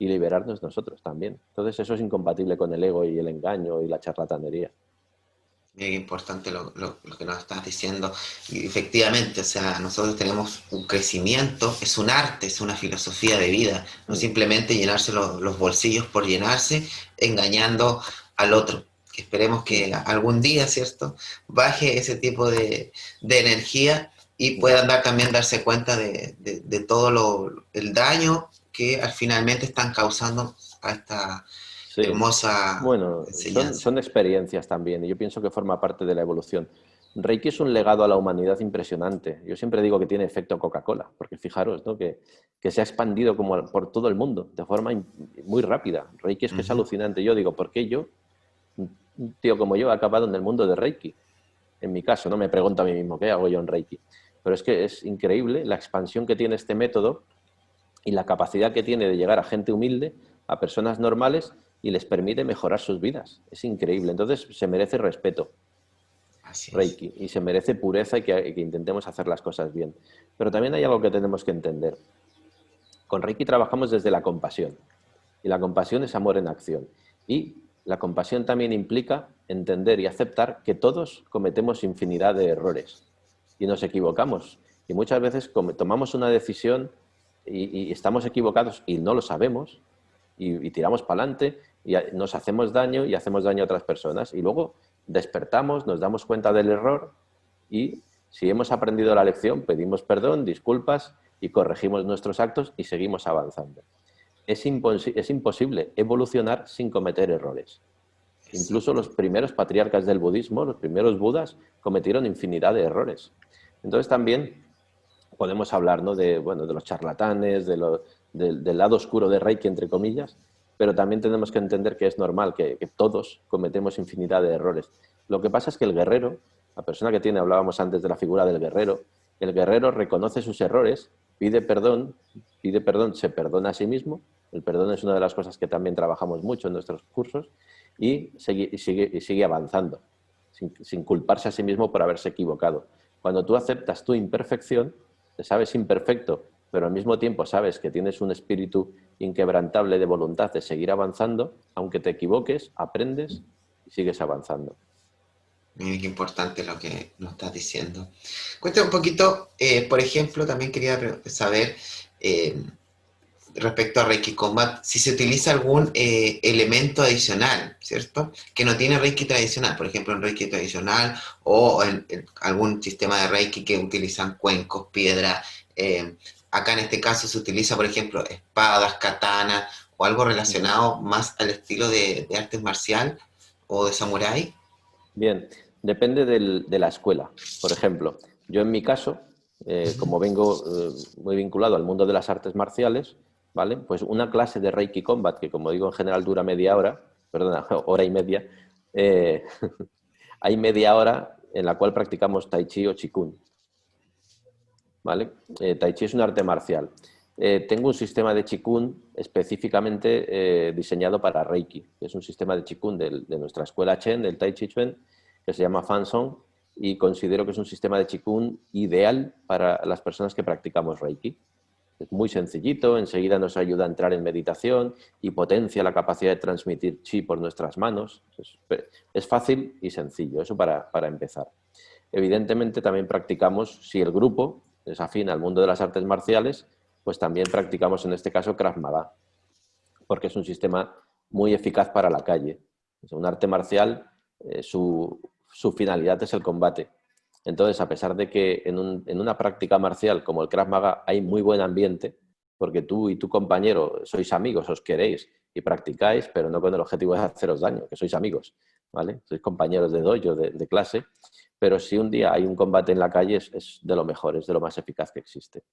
liberarnos nosotros también. Entonces, eso es incompatible con el ego y el engaño y la charlatanería. Bien importante lo que nos estás diciendo. Y efectivamente, o sea, nosotros tenemos un crecimiento, es un arte, es una filosofía de vida, no Mm. simplemente llenarse los bolsillos por llenarse, engañando al otro. Que esperemos Mm. que algún día, ¿cierto?, baje ese tipo de energía y Mm. puedan también darse cuenta de todo el daño que al finalmente están causando a esta Sí, hermosa bueno, enseñanza. son experiencias también y yo pienso que forma parte de la evolución. Reiki es un legado a la humanidad impresionante. Yo siempre digo que tiene efecto Coca-Cola, porque fijaros, ¿no? Que se ha expandido como por todo el mundo de forma muy rápida. Reiki es que es Ujú. alucinante. Yo digo, ¿por qué yo, un tío como yo, he acabado en el mundo de Reiki? En mi caso, no me pregunto a mí mismo qué hago yo en Reiki. Pero es que es increíble la expansión que tiene este método y la capacidad que tiene de llegar a gente humilde, a personas normales y les permite mejorar sus vidas. Es increíble. Entonces se merece respeto Así es. Reiki y se merece pureza y que intentemos hacer las cosas bien. Pero también hay algo que tenemos que entender. Con Reiki trabajamos desde la compasión y la compasión es amor en acción. Y la compasión también implica entender y aceptar que todos cometemos infinidad de errores y nos equivocamos. Y muchas veces tomamos una decisión y estamos equivocados y no lo sabemos y tiramos para adelante y nos hacemos daño y hacemos daño a otras personas. Y luego despertamos, nos damos cuenta del error y si hemos aprendido la lección, pedimos perdón, disculpas y corregimos nuestros actos y seguimos avanzando. Es imposible evolucionar sin cometer errores. Incluso Exacto. los primeros patriarcas del budismo, los primeros budas, cometieron infinidad de errores. Entonces también podemos hablar, ¿no? De, bueno, de los charlatanes, del lado oscuro de Reiki, entre comillas, pero también tenemos que entender que es normal, que todos cometemos infinidad de errores. Lo que pasa es que el guerrero, la persona que tiene, hablábamos antes de la figura del guerrero, el guerrero reconoce sus errores, pide perdón, se perdona a sí mismo. El perdón es una de las cosas que también trabajamos mucho en nuestros cursos y sigue avanzando, sin culparse a sí mismo por haberse equivocado. Cuando tú aceptas tu imperfección, te sabes imperfecto, pero al mismo tiempo sabes que tienes un espíritu inquebrantable de voluntad de seguir avanzando, aunque te equivoques, aprendes y sigues avanzando. Mira qué importante lo que nos estás diciendo. Cuéntame un poquito, por ejemplo, también quería saber eh, respecto a Reiki Combat, si se utiliza algún elemento adicional, ¿cierto? Que no tiene Reiki tradicional, por ejemplo, en Reiki tradicional o en algún sistema de Reiki que utilizan cuencos, piedra. Acá en este caso se utiliza, por ejemplo, espadas, katanas o algo relacionado más al estilo de artes marcial o de samurái. Bien, depende de la escuela. Por ejemplo, yo en mi caso, como vengo muy vinculado al mundo de las artes marciales, ¿vale? Pues una clase de Reiki Combat, que como digo en general dura media hora, perdona, hora y media, eh, hay media hora en la cual practicamos Tai Chi o Qigong, ¿vale? Tai Chi es un arte marcial. Tengo un sistema de Qigong específicamente diseñado para Reiki, que es un sistema de Qigong de nuestra escuela Chen, del Tai Chi Chuan, que se llama Fan Song, y considero que es un sistema de Qigong ideal para las personas que practicamos Reiki. Es muy sencillito, enseguida nos ayuda a entrar en meditación y potencia la capacidad de transmitir chi por nuestras manos. Es fácil y sencillo, eso para empezar. Evidentemente también practicamos, si el grupo es afín al mundo de las artes marciales, pues también practicamos en este caso Krav Maga, porque es un sistema muy eficaz para la calle. Es un arte marcial, su finalidad es el combate. Entonces, a pesar de que en una práctica marcial como el Krav Maga hay muy buen ambiente, porque tú y tu compañero sois amigos, os queréis y practicáis, pero no con el objetivo de haceros daño, que sois amigos, ¿vale? Sois compañeros de dojo, de clase, pero si un día hay un combate en la calle es de lo mejor, es de lo más eficaz que existe.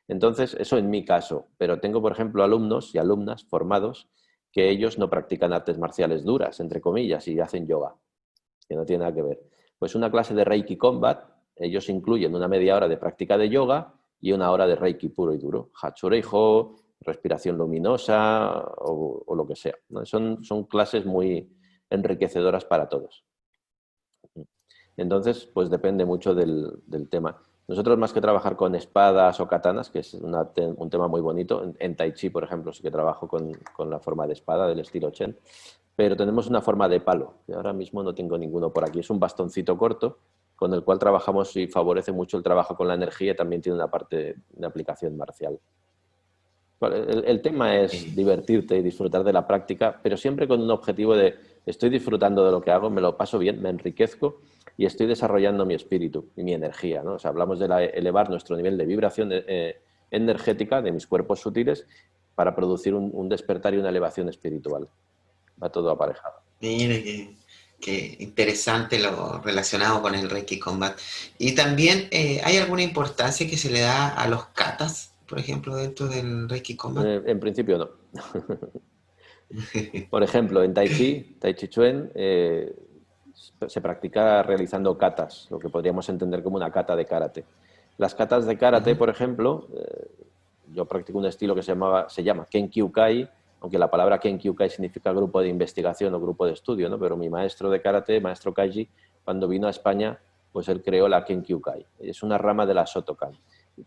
Entonces, eso en mi caso, pero tengo, por ejemplo, alumnos y alumnas formados que ellos no practican artes marciales duras, entre comillas, y hacen yoga, que no tiene nada que ver. Pues una clase de Reiki Combat, ellos incluyen una media hora de práctica de yoga y una hora de Reiki puro y duro, Hatsureijo, respiración luminosa o lo que sea, ¿no? Son clases muy enriquecedoras para todos. Entonces, pues depende mucho del tema. Nosotros, más que trabajar con espadas o katanas, que es un tema muy bonito, en Tai Chi, por ejemplo, sí que trabajo con la forma de espada del estilo Chen, pero tenemos una forma de palo, que ahora mismo no tengo ninguno por aquí. Es un bastoncito corto con el cual trabajamos y favorece mucho el trabajo con la energía y también tiene una parte de aplicación marcial. El tema es Eh, divertirte y disfrutar de la práctica, pero siempre con un objetivo de estoy disfrutando de lo que hago, me lo paso bien, me enriquezco y estoy desarrollando mi espíritu y mi energía, ¿no? O sea, hablamos de elevar nuestro nivel de vibración energética de mis cuerpos sutiles para producir un despertar y una elevación espiritual. Va todo aparejado. Mira qué interesante lo relacionado con el Reiki Combat. Y también, ¿hay alguna importancia que se le da a los katas, por ejemplo, dentro del Reiki Combat? En principio no. Por ejemplo, en Tai Chi Chuan, se practica realizando katas, lo que podríamos entender como una kata de karate. Las katas de karate, Ujú. por ejemplo, yo practico un estilo que se llama Kenkyukai, aunque la palabra Kenkyukai significa grupo de investigación o grupo de estudio, ¿no? Pero mi maestro de karate, maestro Kaji, cuando vino a España, pues él creó la Kenkyukai. Es una rama de la Shotokan,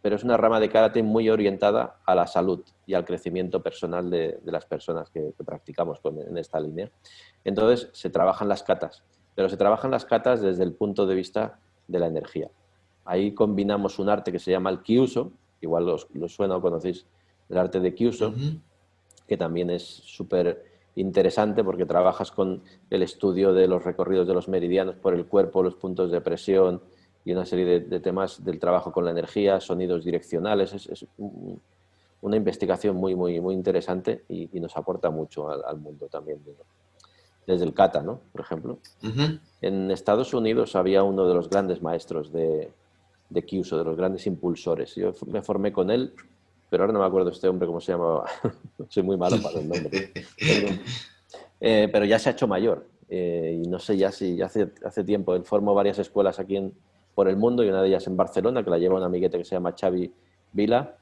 pero es una rama de karate muy orientada a la salud y al crecimiento personal de las personas que practicamos en esta línea. Entonces, se trabajan las katas, pero se trabajan las katas desde el punto de vista de la energía. Ahí combinamos un arte que se llama el Kyuso, igual los suena o conocéis el arte de Kyuso, Ujú. que también es súper interesante porque trabajas con el estudio de los recorridos de los meridianos por el cuerpo, los puntos de presión y una serie de temas del trabajo con la energía, sonidos direccionales. Es una investigación muy interesante y nos aporta mucho al mundo también, desde el kata, ¿no? Por ejemplo. Ujú. En Estados Unidos había uno de los grandes maestros de Kyuso, de los grandes impulsores. Yo me formé con él, pero ahora no me acuerdo este hombre cómo se llamaba. Soy muy malo para los nombres. Pero ya se ha hecho mayor. Y no sé ya si hace tiempo. Él formó varias escuelas aquí por el mundo y una de ellas en Barcelona, que la lleva un amiguete que se llama Xavi Vila.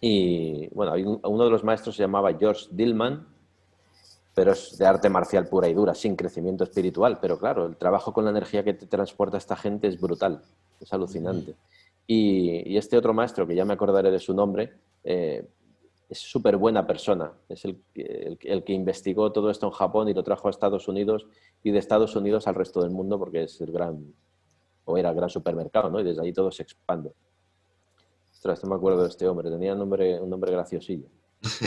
Y bueno, uno de los maestros se llamaba George Dillman, pero es de arte marcial pura y dura, sin crecimiento espiritual. Pero claro, el trabajo con la energía que te transporta esta gente es brutal, es alucinante. Y este otro maestro, que ya me acordaré de su nombre, es súper buena persona. Es el que investigó todo esto en Japón y lo trajo a Estados Unidos y de Estados Unidos al resto del mundo porque es era el gran supermercado, ¿no? Y desde ahí todo se expande. Ostras, no me acuerdo de este hombre, tenía un nombre graciosillo.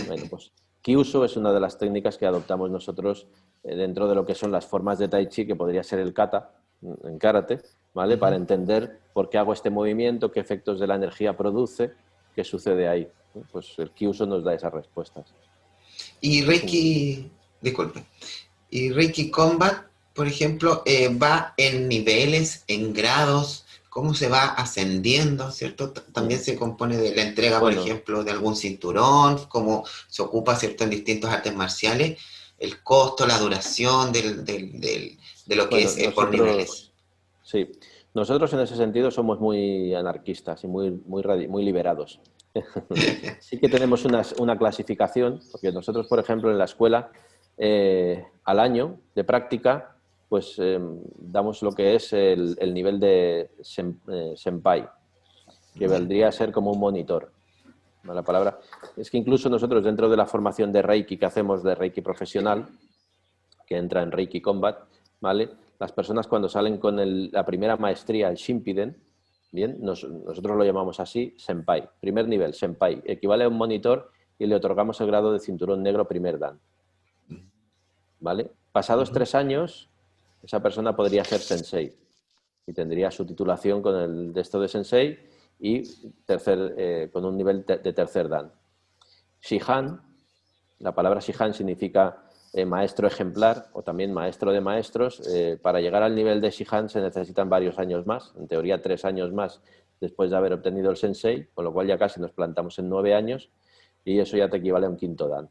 Bueno, pues Kyuso es una de las técnicas que adoptamos nosotros dentro de lo que son las formas de Tai Chi, que podría ser el kata en karate, ¿vale? Para entender por qué hago este movimiento, qué efectos de la energía produce, qué sucede ahí. Pues el Kyuso nos da esas respuestas. Y Reiki, disculpe, y Reiki Combat, por ejemplo, va en niveles, en grados, cómo se va ascendiendo, ¿cierto? También se compone de la entrega, por Bueno, ejemplo, de algún cinturón, cómo se ocupa, ¿cierto?, en distintos artes marciales, el costo, la duración de lo que bueno, es por niveles. sí, nosotros en ese sentido somos muy anarquistas y muy liberados. Sí que tenemos una clasificación, porque nosotros, por ejemplo, en la escuela, al año de práctica, pues damos lo que es el nivel de senpai, que Ya. vendría a ser como un monitor. La palabra es que incluso nosotros dentro de la formación de Reiki que hacemos de Reiki profesional, que entra en Reiki Combat, ¿vale? Las personas cuando salen con la primera maestría, el Shimpiden, bien, nosotros lo llamamos así, Senpai, primer nivel, Senpai, equivale a un monitor y le otorgamos el grado de cinturón negro primer dan, ¿vale? Pasados Ujú. 3 años, esa persona podría ser Sensei y tendría su titulación con el de esto de Sensei y con un nivel de tercer dan. Shihan, la palabra Shihan significa maestro ejemplar o también maestro de maestros. Para llegar al nivel de Shihan se necesitan varios años más, en teoría 3 años más después de haber obtenido el Sensei, con lo cual ya casi nos plantamos en 9 años y eso ya te equivale a un quinto Dan.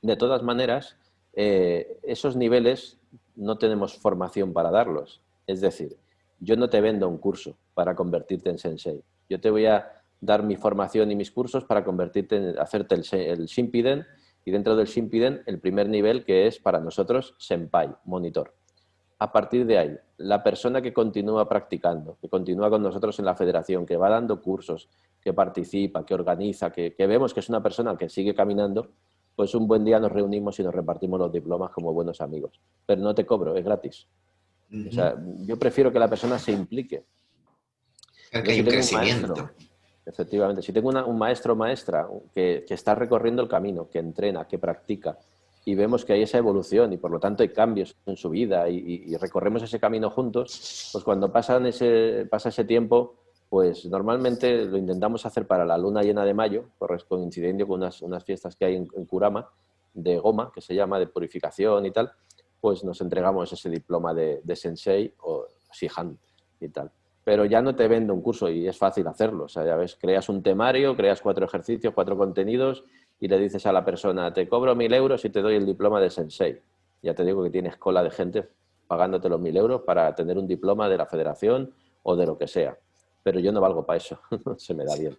De todas maneras, esos niveles no tenemos formación para darlos. Es decir, yo no te vendo un curso para convertirte en Sensei. Yo te voy a dar mi formación y mis cursos para hacerte el Shimpiden y dentro del Shimpiden el primer nivel que es para nosotros Senpai, monitor. A partir de ahí, la persona que continúa practicando, que continúa con nosotros en la federación, que va dando cursos, que participa, que organiza, que vemos que es una persona que sigue caminando, pues un buen día nos reunimos y nos repartimos los diplomas como buenos amigos. Pero no te cobro, es gratis. O Ujú. sea, yo prefiero que la persona se implique. Creo que Entonces, hay si un tengo un maestro, crecimiento. efectivamente, si tengo un maestro o maestra que está recorriendo el camino, que entrena, que practica, y vemos que hay esa evolución y por lo tanto hay cambios en su vida y recorremos ese camino juntos, pues cuando pasa ese tiempo, pues normalmente lo intentamos hacer para la luna llena de mayo, coincidiendo con unas fiestas que hay en Kurama, de goma, que se llama, de purificación y tal, pues nos entregamos ese diploma de Sensei o Shihan y tal. Pero ya no te vendo un curso y es fácil hacerlo. O sea, ya ves, creas un temario, creas 4 ejercicios, 4 contenidos y le dices a la persona, te cobro 1.000 euros y te doy el diploma de Sensei. Ya te digo que tienes cola de gente pagándote los 1.000 euros para tener un diploma de la federación o de lo que sea. Pero yo no valgo para eso, se me da bien.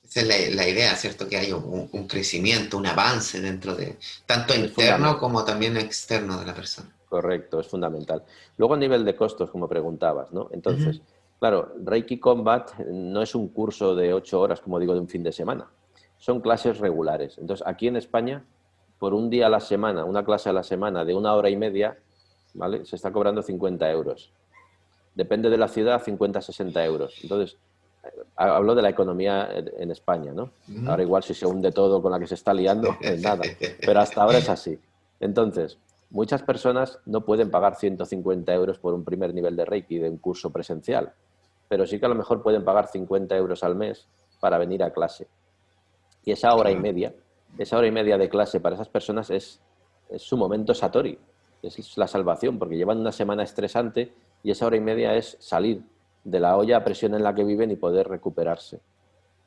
Esa es la idea, ¿cierto? Que hay un crecimiento, un avance dentro de, tanto Es interno fundamental. como también externo de la persona. Correcto, es fundamental. Luego a nivel de costos, como preguntabas, ¿no? Ujú. Entonces, claro, Reiki Combat no es un curso de 8 horas, como digo, de un fin de semana. Son clases regulares. Entonces, aquí en España, por un día a la semana, una clase a la semana de 1 hora y media, ¿vale? Se está cobrando 50 euros. Depende de la ciudad, 50, 60 euros. Entonces, hablo de la economía en España, ¿no? Ujú. Ahora igual si se hunde todo con la que se está liando, nada. Pero hasta ahora es así. Entonces, muchas personas no pueden pagar 150 euros por un primer nivel de Reiki de un curso presencial, pero sí que a lo mejor pueden pagar 50 euros al mes para venir a clase. Y Claro. esa hora y media de clase para esas personas es su momento satori, es la salvación, porque llevan una semana estresante y esa hora y media es salir de la olla a presión en la que viven y poder recuperarse.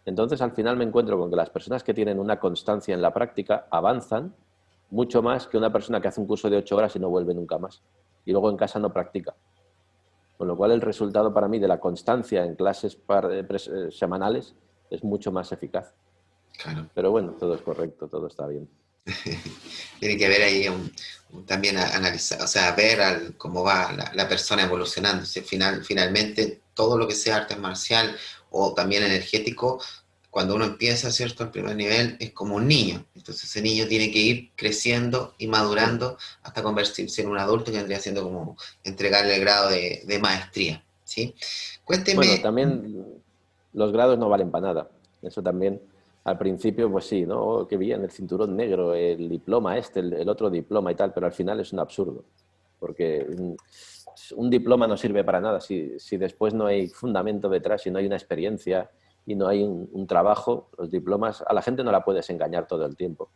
Entonces, al final me encuentro con que las personas que tienen una constancia en la práctica avanzan mucho más que una persona que hace un curso de 8 horas y no vuelve nunca más. Y luego en casa no practica. Con lo cual el resultado para mí de la constancia en clases semanales es mucho más eficaz. Claro. Pero bueno, todo es correcto, todo está bien. Tiene que ver ahí también analizar, o sea, ver cómo va la persona evolucionando. Si finalmente todo lo que sea arte marcial o también energético, cuando uno empieza, ¿cierto?, al primer nivel, es como un niño. Entonces ese niño tiene que ir creciendo y madurando hasta convertirse en un adulto, que vendría siendo como entregarle el grado de maestría, ¿sí? Bueno, Cuénteme. también los grados no valen para nada. Eso también, al principio, pues sí, ¿no? Oh, qué bien, el cinturón negro, el diploma el otro diploma y tal, pero al final es un absurdo. Porque un diploma no sirve para nada si después no hay fundamento detrás, si no hay una experiencia y no hay un trabajo. Los diplomas, a la gente no la puedes engañar todo el tiempo.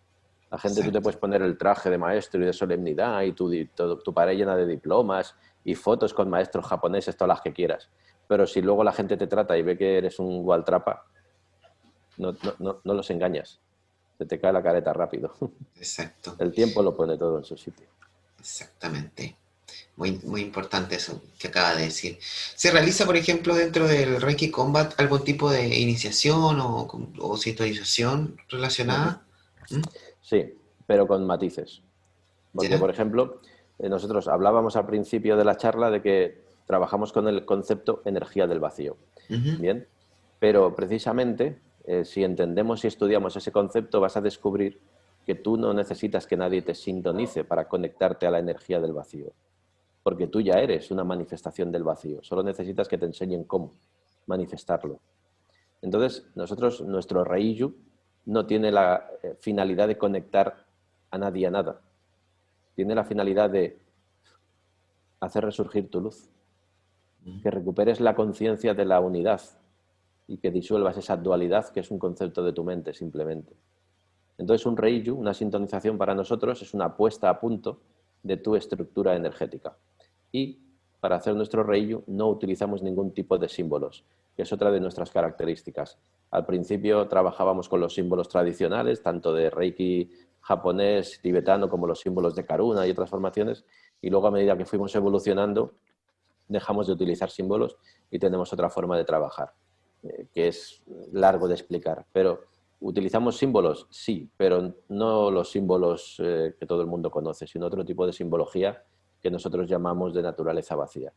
La gente, tú te Exacto. puedes poner el traje de maestro y de solemnidad y tu pared llena de diplomas y fotos con maestros japoneses, todas las que quieras. Pero si luego la gente te trata y ve que eres un gualtrapa, no los engañas. Se te cae la careta rápido. Exacto. El tiempo lo pone todo en su sitio. Exactamente. Muy, muy importante eso que acaba de decir. ¿Se realiza, por ejemplo, dentro del Reiki Combat algún tipo de iniciación o sintonización relacionada? ¿Mm? Sí, pero con matices. Porque, ¿Ya? por ejemplo, nosotros hablábamos al principio de la charla de que trabajamos con el concepto energía del vacío. Ujú. Bien, pero precisamente si entendemos y estudiamos ese concepto, vas a descubrir que tú no necesitas que nadie te sintonice para conectarte a la energía del vacío, porque tú ya eres una manifestación del vacío, solo necesitas que te enseñen cómo manifestarlo. Entonces, nuestro Reiju no tiene la finalidad de conectar a nadie a nada, tiene la finalidad de hacer resurgir tu luz, que recuperes la conciencia de la unidad y que disuelvas esa dualidad que es un concepto de tu mente simplemente. Entonces un Reiju, una sintonización para nosotros es una puesta a punto de tu estructura energética. Y para hacer nuestro Reiju no utilizamos ningún tipo de símbolos, que es otra de nuestras características. Al principio trabajábamos con los símbolos tradicionales, tanto de Reiki japonés, tibetano, como los símbolos de Karuna y otras formaciones, y luego a medida que fuimos evolucionando dejamos de utilizar símbolos y tenemos otra forma de trabajar, que es largo de explicar. Pero ¿utilizamos símbolos? Sí, pero no los símbolos que todo el mundo conoce, sino otro tipo de simbología que nosotros llamamos de naturaleza vacía,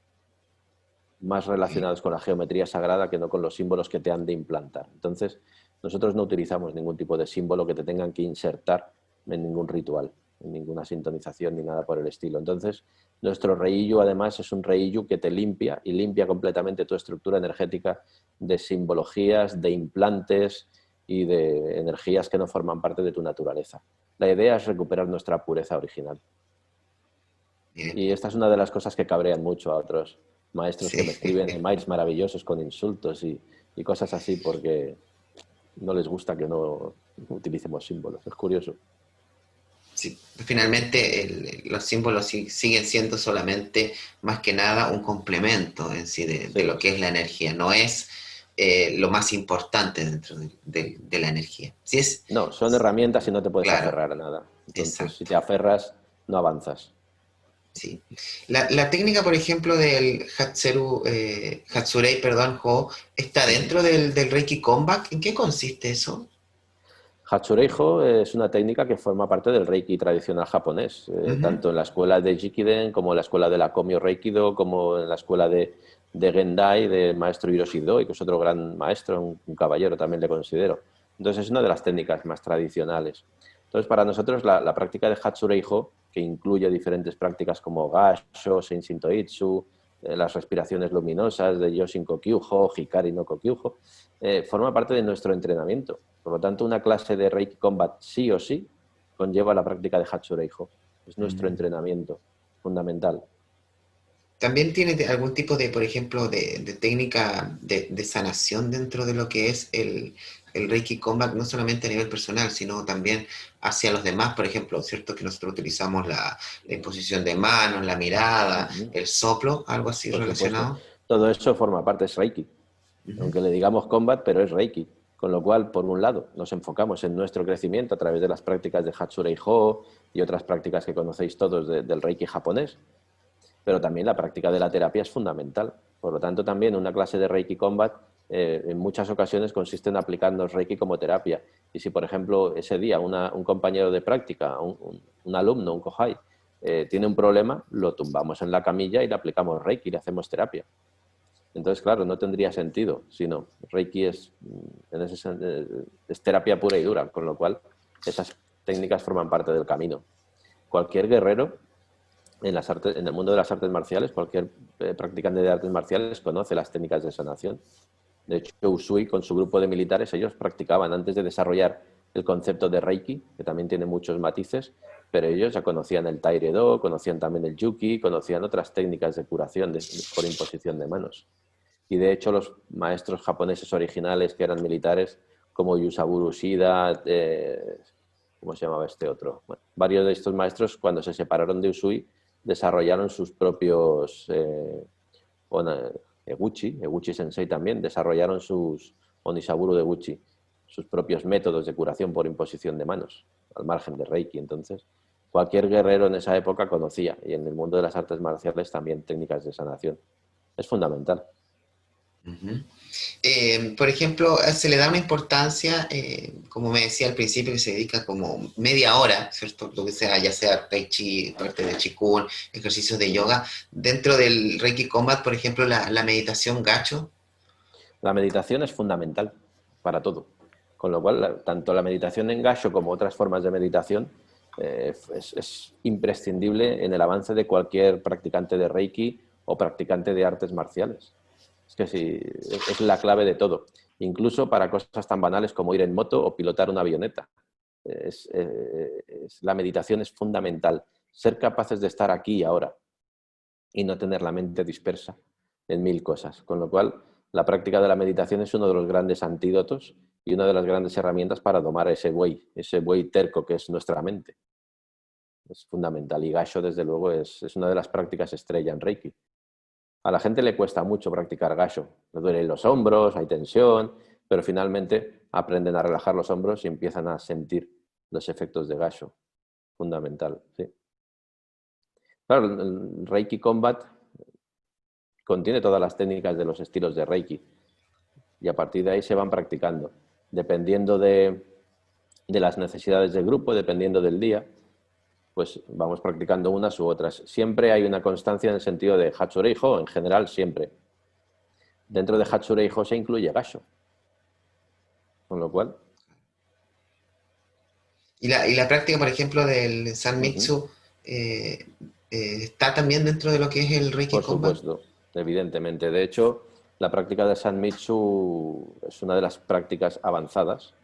más Ok. relacionados con la geometría sagrada que no con los símbolos que te han de implantar. Entonces, nosotros no utilizamos ningún tipo de símbolo que te tengan que insertar en ningún ritual, en ninguna sintonización ni nada por el estilo. Entonces, nuestro reillo además es un reillo que te limpia y limpia completamente tu estructura energética de simbologías, de implantes y de energías que no forman parte de tu naturaleza. La idea es recuperar nuestra pureza original. Bien. Y esta es una de las cosas que cabrean mucho a otros maestros que me Sí. escriben emails maravillosos con insultos y cosas así porque no les gusta que no utilicemos símbolos. Es curioso. Sí. Finalmente, los símbolos siguen siendo solamente, más que nada, un complemento en sí de Sí. lo que es la energía. No es lo más importante dentro de la energía. Sí es, No, son herramientas y no te puedes claro, aferrar a nada. Entonces, si exacto. te aferras, no avanzas. Sí. La técnica, por ejemplo, del Hatsurei, perdón, Ho, ¿está Ujú. dentro del Reiki Kombat? ¿En qué consiste eso? Hatsureijo es una técnica que forma parte del Reiki tradicional japonés, Ujú. tanto en la escuela de Jikiden como en la escuela de la Komyo Reikido, como en la escuela de Gendai, del maestro Hiroshi Doi, que es otro gran maestro, un caballero también le considero. Entonces es una de las técnicas más tradicionales. Entonces para nosotros la práctica de Hatsureijo, que incluye diferentes prácticas como Gasho, Seinshin Toitsu, las respiraciones luminosas de Yoshin Kokyujo, Hikari no Kokyujo, forma parte de nuestro entrenamiento. Por lo tanto, una clase de Reiki Combat sí o sí conlleva la práctica de Hatsureijo. Es nuestro Mm. entrenamiento fundamental. ¿También tiene algún tipo de, por ejemplo, de técnica de sanación dentro de lo que es el Reiki Combat, no solamente a nivel personal, sino también hacia los demás? Por ejemplo, ¿cierto que nosotros utilizamos la imposición de manos, la mirada, Uh -huh. el soplo, algo así Por supuesto. relacionado? Todo eso forma parte, es Reiki. Ujú. Aunque le digamos combat, pero es Reiki. Con lo cual, por un lado, nos enfocamos en nuestro crecimiento a través de las prácticas de Hatsurei-ho y otras prácticas que conocéis todos del Reiki japonés, pero también la práctica de la terapia es fundamental. Por lo tanto, también una clase de Reiki Combat en muchas ocasiones consiste en aplicarnos Reiki como terapia. Y si, por ejemplo, ese día un compañero de práctica, un alumno, un kohai, tiene un problema, lo tumbamos en la camilla y le aplicamos Reiki y le hacemos terapia. Entonces, claro, no tendría sentido, sino Reiki es terapia pura y dura, con lo cual esas técnicas forman parte del camino. Cualquier guerrero en el mundo de las artes marciales, cualquier practicante de artes marciales conoce las técnicas de sanación. De hecho, Usui, con su grupo de militares, ellos practicaban antes de desarrollar el concepto de Reiki, que también tiene muchos matices, pero ellos ya conocían el Taire-Do, conocían también el Juki, conocían otras técnicas de curación por imposición de manos. Y de hecho, los maestros japoneses originales que eran militares, como Yusaburo Shida, ¿cómo se llamaba este otro? Bueno, varios de estos maestros, cuando se separaron de Usui, desarrollaron sus propios Eguchi Sensei también, desarrollaron Onisaburo de Eguchi, sus propios métodos de curación por imposición de manos, al margen de Reiki. Entonces, cualquier guerrero en esa época conocía, y en el mundo de las artes marciales también técnicas de sanación. Es fundamental. Ujú. Por ejemplo, se le da una importancia, como me decía al principio, que se dedica como media hora, ¿cierto? Lo que sea, ya sea Tai Chi, parte de Qigong, ejercicios de yoga. Dentro del Reiki Combat, por ejemplo, la meditación gacho. La meditación es fundamental para todo. Con lo cual, tanto la meditación en Gassho como otras formas de meditación es imprescindible en el avance de cualquier practicante de Reiki o practicante de artes marciales. Es que sí, es la clave de todo. Incluso para cosas tan banales como ir en moto o pilotar una avioneta. La meditación es fundamental. Ser capaces de estar aquí y ahora y no tener la mente dispersa en mil cosas. Con lo cual, la práctica de la meditación es uno de los grandes antídotos y una de las grandes herramientas para domar ese buey terco que es nuestra mente. Es fundamental. Y Gassho, desde luego, es una de las prácticas estrella en Reiki. A la gente le cuesta mucho practicar Gassho. Le duelen los hombros, hay tensión, pero finalmente aprenden a relajar los hombros y empiezan a sentir los efectos de Gassho. Fundamental, sí. Claro, el Reiki Combat contiene todas las técnicas de los estilos de Reiki y a partir de ahí se van practicando, dependiendo de las necesidades del grupo, dependiendo del día, pues vamos practicando unas u otras. Siempre hay una constancia en el sentido de Hatsurei-ho, en general siempre. Dentro de Hatsurei-ho se incluye Gassho, con lo cual... Y la práctica, por ejemplo, del Uh-huh. Sanmitsu, está también dentro de lo que es el Reiki Por Combat. supuesto, evidentemente. De hecho, la práctica de Sanmitsu es una de las prácticas avanzadas,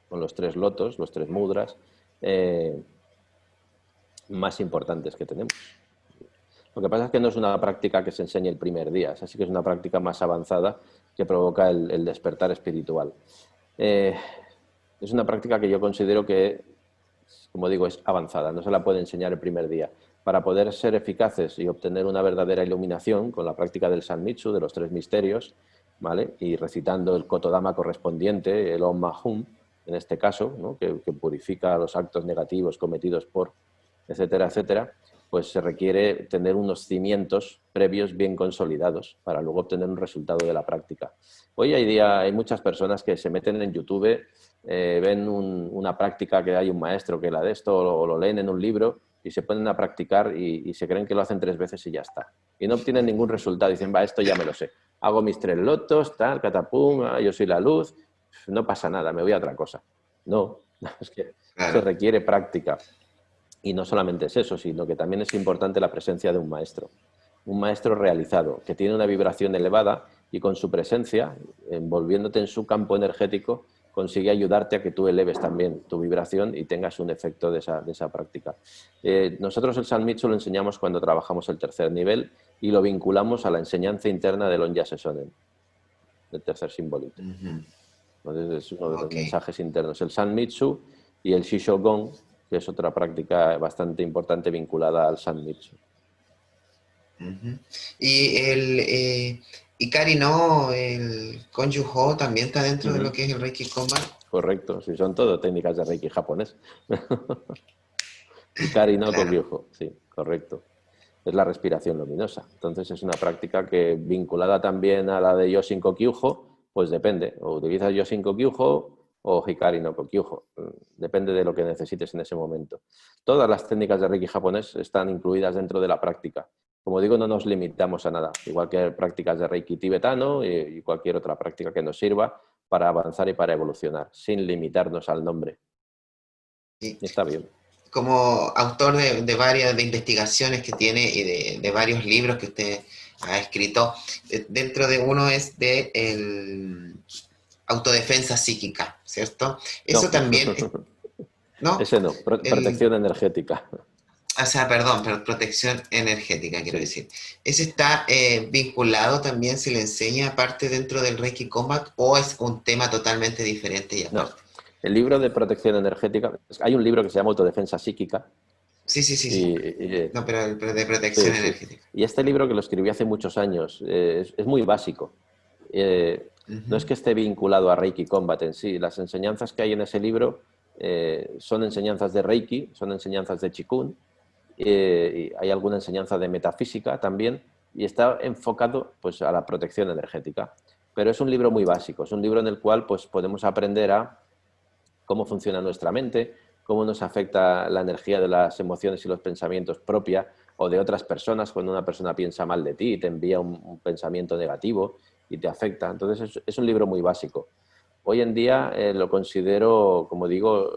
con los 3 lotos, los 3 mudras, eh, más importantes que tenemos. Lo que pasa es que no es una práctica que se enseñe el primer día, es así que es una práctica más avanzada que provoca el despertar espiritual. Eh, es una práctica que yo considero que, como digo, es avanzada, no se la puede enseñar el primer día. Para poder ser eficaces y obtener una verdadera iluminación con la práctica del Sanmitsu, de los 3 misterios, ¿vale? Y recitando el Kotodama correspondiente, el Om Mahum, en este caso, ¿no? que purifica los actos negativos cometidos por, etcétera, etcétera, pues se requiere tener unos cimientos previos bien consolidados para luego obtener un resultado de la práctica. Hoy hay día hay muchas personas que se meten en YouTube, ven una práctica que hay un maestro que la de esto o lo leen en un libro y se ponen a practicar y se creen que lo hacen 3 veces y ya está. Y no obtienen ningún resultado. Dicen, va, esto ya me lo sé. Hago mis 3 lotos, tal, catapum, yo soy la luz, no pasa nada, me voy a otra cosa. No, es que se Claro. requiere práctica. Y no solamente es eso, sino que también es importante la presencia de un maestro realizado, que tiene una vibración elevada y con su presencia, envolviéndote en su campo energético, consigue ayudarte a que tú eleves también tu vibración y tengas un efecto de esa práctica. Nosotros el Sanmitsu lo enseñamos cuando trabajamos el tercer nivel y lo vinculamos a la enseñanza interna del Onyase Sonen, del tercer simbolito. Ujú. Entonces es uno de los Ok. mensajes internos. El Sanmitsu y el Shishogon, que es otra práctica bastante importante vinculada al Sanmitsu. Ujú. Y Ikari no, el Konju-ho también está dentro de lo Ujú. que es el Reiki Combat. Correcto, si son todo técnicas de Reiki japonés. Hikari no Claro. Kokyujo, sí, correcto. Es la respiración luminosa. Entonces es una práctica que vinculada también a la de Yoshin Kokyujo, pues depende. O utilizas Yoshin Kokyujo o Hikari no Kokyujo. Depende de lo que necesites en ese momento. Todas las técnicas de Reiki japonés están incluidas dentro de la práctica. Como digo, no nos limitamos a nada. Igual que prácticas de Reiki tibetano y cualquier otra práctica que nos sirva para avanzar y para evolucionar, sin limitarnos al nombre. Sí. Y está bien. Como autor de varias de investigaciones que tiene y de varios libros que usted ha escrito, dentro de uno es de el autodefensa psíquica, ¿cierto? Eso No, también, ¿no? ese no, El, protección energética. o sea, perdón, pero protección energética, quiero Sí. decir. ¿Ese está vinculado también, se le enseña aparte dentro del Reiki Combat o es un tema totalmente diferente y No, aparte? el libro de protección energética, hay un libro que se llama Autodefensa Psíquica Sí, sí, sí, sí. y, No, pero de protección sí, sí. energética. Y este libro que lo escribí hace muchos años es muy básico. No es Ujú. que esté vinculado a Reiki Combat en sí. Las enseñanzas que hay en ese libro son enseñanzas de Reiki, son enseñanzas de Qigong, y hay alguna enseñanza de metafísica también, y está enfocado pues, a la protección energética. Pero es un libro muy básico, es un libro en el cual pues, podemos aprender a cómo funciona nuestra mente, cómo nos afecta la energía de las emociones y los pensamientos propia o de otras personas. Cuando una persona piensa mal de ti y te envía un pensamiento negativo y te afecta. Entonces es un libro muy básico. Hoy en día lo considero, como digo,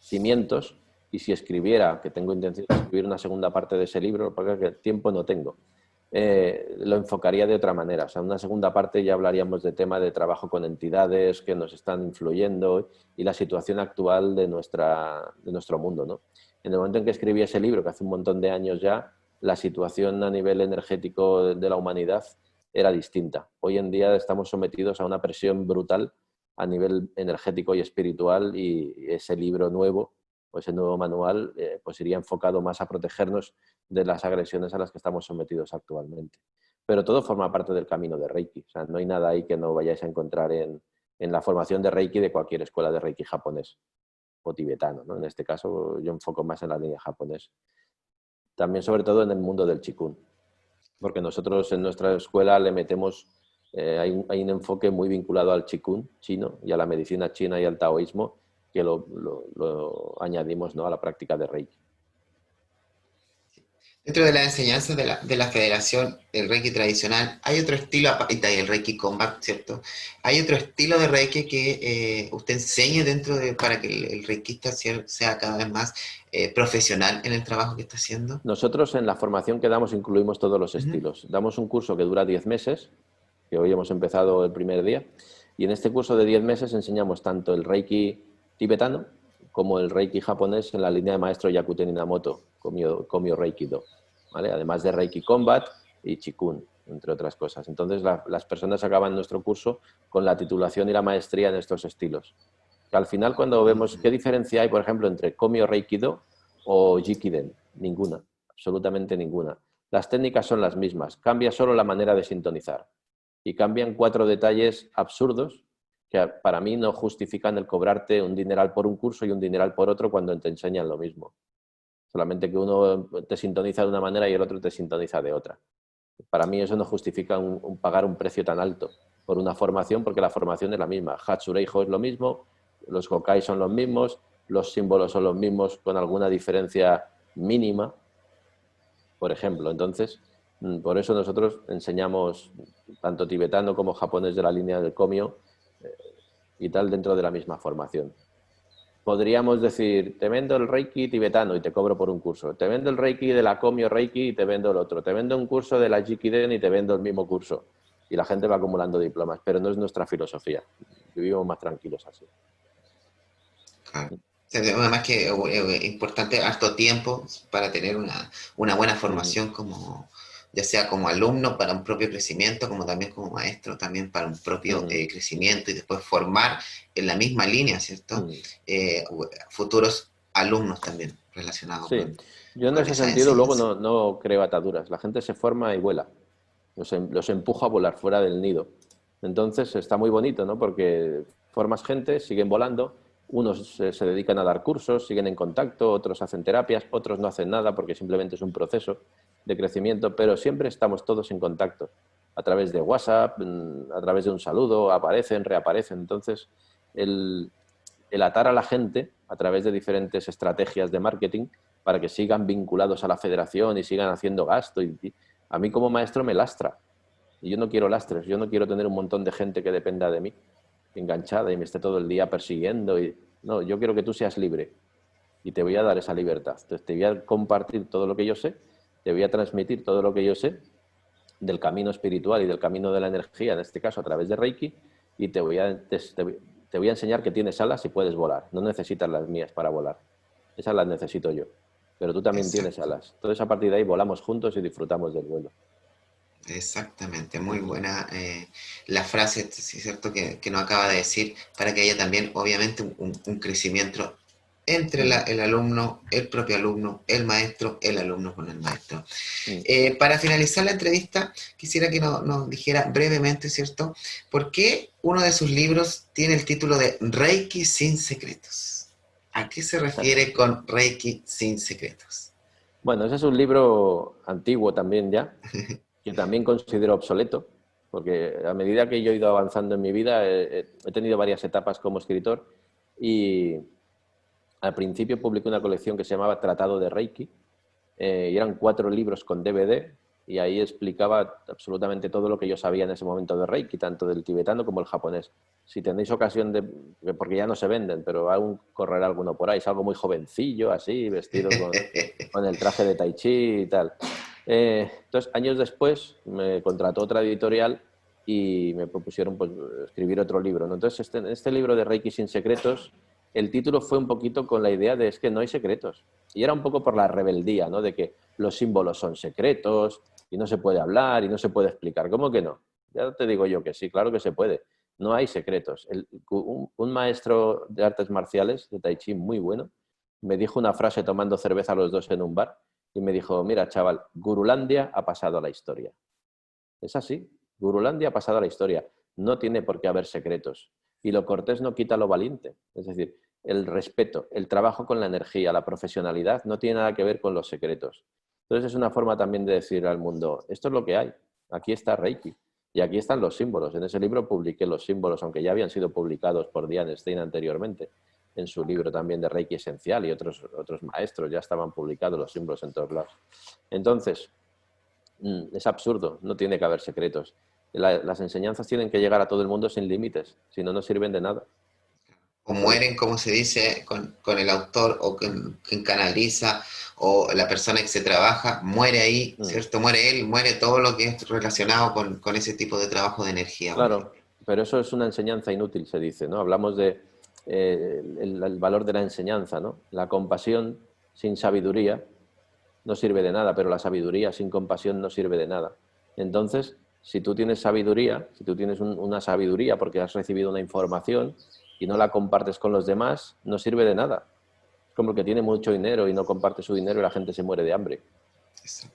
cimientos, y si escribiera, que tengo intención de escribir una segunda parte de ese libro, porque el tiempo no tengo, lo enfocaría de otra manera. O sea, en una segunda parte ya hablaríamos de tema de trabajo con entidades que nos están influyendo y la situación actual de nuestro mundo, ¿no? En el momento en que escribí ese libro, que hace un montón de años ya, la situación a nivel energético de la humanidad era distinta. Hoy en día estamos sometidos a una presión brutal a nivel energético y espiritual, y ese libro nuevo, o ese nuevo manual, pues iría enfocado más a protegernos de las agresiones a las que estamos sometidos actualmente. Pero todo forma parte del camino de Reiki. O sea, no hay nada ahí que no vayáis a encontrar en la formación de Reiki de cualquier escuela de Reiki japonés o tibetano, ¿no? En este caso yo enfoco más en la línea japonés. También sobre todo en el mundo del Qigong, porque nosotros en nuestra escuela le metemos, hay un enfoque muy vinculado al Qigong chino y a la medicina china y al taoísmo, que lo añadimos, ¿no?, a la práctica de Reiki. Dentro de la enseñanza de la Federación del Reiki tradicional, hay otro estilo, y el Reiki Combat, ¿cierto? Hay otro estilo de Reiki que usted enseñe dentro de, para que el reikista sea cada vez más profesional en el trabajo que está haciendo. Nosotros en la formación que damos incluimos todos los Ujú. estilos. Damos un curso que dura 10 meses, que hoy hemos empezado el primer día, y en este curso de 10 meses enseñamos tanto el Reiki tibetano como el Reiki japonés en la línea de maestro Yakuten Inamoto, Komyo Reiki Do, ¿vale? Además de Reiki Combat y Chikun, entre otras cosas. Entonces las personas acaban nuestro curso con la titulación y la maestría en estos estilos. Que al final, cuando vemos qué diferencia hay, por ejemplo, entre Komyo Reiki Do o Jikiden, ninguna, absolutamente ninguna. Las técnicas son las mismas, cambia solo la manera de sintonizar. Y cambian 4 detalles absurdos que para mí no justifican el cobrarte un dineral por un curso y un dineral por otro cuando te enseñan lo mismo. Solamente que uno te sintoniza de una manera y el otro te sintoniza de otra. Para mí eso no justifica pagar un precio tan alto por una formación, porque la formación es la misma. Hatsureijo es lo mismo, los Gokai son los mismos, los símbolos son los mismos con alguna diferencia mínima, por ejemplo. Entonces, por eso nosotros enseñamos tanto tibetano como japonés de la línea del Komyo y tal dentro de la misma formación. Podríamos decir, te vendo el Reiki tibetano y te cobro por un curso. Te vendo el Reiki de la Komyo Reiki y te vendo el otro. Te vendo un curso de la Jikiden y te vendo el mismo curso. Y la gente va acumulando diplomas, pero no es nuestra filosofía. Vivimos más tranquilos así. Claro. Además que es importante harto tiempo para tener una buena formación como, ya sea como alumno para un propio crecimiento, como también como maestro, también para un propio crecimiento y después formar en la misma línea, ¿cierto? Eh, Futuros alumnos también relacionados Sí, yo en con ese esa sentido luego enseñanza. no creo ataduras. La gente se forma y vuela. los empujo a volar fuera del nido. Entonces está muy bonito, ¿no? Porque formas gente, siguen volando, unos se dedican a dar cursos, siguen en contacto, otros hacen terapias, otros no hacen nada porque simplemente es un proceso de crecimiento, pero siempre estamos todos en contacto a través de WhatsApp, a través de un saludo, aparecen, reaparecen. Entonces, el, el atar a la gente a través de diferentes estrategias de marketing para que sigan vinculados a la federación y sigan haciendo gasto. Y a mí como maestro me lastra. Y yo no quiero lastres, yo no quiero tener un montón de gente que dependa de mí, enganchada y me esté todo el día persiguiendo. No, yo quiero que tú seas libre y te voy a dar esa libertad. Entonces te voy a compartir todo lo que yo sé, te voy a transmitir todo lo que yo sé del camino espiritual y del camino de la energía, en este caso a través de Reiki, y te voy a enseñar que tienes alas y puedes volar. No necesitas las mías para volar. Esas las necesito yo. Pero tú también tienes Exacto. alas. Entonces a partir de ahí volamos juntos y disfrutamos del vuelo. Exactamente, muy buena la frase, sí, cierto, que nos acaba de decir, para que haya también, obviamente, un crecimiento entre Mm, el alumno, el propio alumno, el maestro, el alumno con el maestro. mm. Para finalizar la entrevista, quisiera que nos dijera brevemente, ¿cierto?, por qué uno de sus libros tiene el título de Reiki sin secretos. ¿A qué se refiere con Reiki sin secretos? Bueno, ese es un libro antiguo también ya, que también considero obsoleto, porque a medida que yo he ido avanzando en mi vida, he tenido varias etapas como escritor y al principio publiqué una colección que se llamaba Tratado de Reiki, y eran 4 libros con DVD y ahí explicaba absolutamente todo lo que yo sabía en ese momento de Reiki, tanto del tibetano como el japonés. Si tenéis ocasión de, porque ya no se venden, pero aún correrá alguno por ahí, es algo muy jovencillo, así, vestido con el traje de Tai Chi y tal. Entonces, años después me contrató otra editorial y me propusieron pues, escribir otro libro, ¿no? Entonces, este libro de Reiki sin secretos, el título fue un poquito con la idea de es que no hay secretos. Y era un poco por la rebeldía, ¿no? De que los símbolos son secretos y no se puede hablar y no se puede explicar. ¿Cómo que no? Ya te digo yo que sí, claro que se puede. No hay secretos. Un maestro de artes marciales, de Tai Chi, muy bueno, me dijo una frase tomando cerveza los dos en un bar y me dijo, mira, chaval, Gurulandia ha pasado a la historia. Es así, Gurulandia ha pasado a la historia. No tiene por qué haber secretos. Y lo cortés no quita lo valiente. Es decir, el respeto, el trabajo con la energía, la profesionalidad no tiene nada que ver con los secretos. Entonces es una forma también de decir al mundo, esto es lo que hay, aquí está Reiki y aquí están los símbolos. En ese libro publiqué los símbolos, aunque ya habían sido publicados por Diane Stein anteriormente, en su libro también de Reiki Esencial y otros maestros ya estaban publicados los símbolos en todos lados. Entonces, es absurdo, no tiene que haber secretos. Las enseñanzas tienen que llegar a todo el mundo sin límites, si no, no sirven de nada. O Por eso. mueren, como se dice, con el autor o quien canaliza o la persona que se trabaja, muere ahí, Mm, ¿cierto? Muere él, muere todo lo que es relacionado con ese tipo de trabajo de energía, por ejemplo. claro, pero eso es una enseñanza inútil, se dice, ¿no? Hablamos de el valor de la enseñanza, ¿no? La compasión sin sabiduría no sirve de nada, pero la sabiduría sin compasión no sirve de nada. Entonces, si tú tienes sabiduría, si tú tienes una sabiduría porque has recibido una información y no la compartes con los demás, no sirve de nada. Es como el que tiene mucho dinero y no comparte su dinero y la gente se muere de hambre.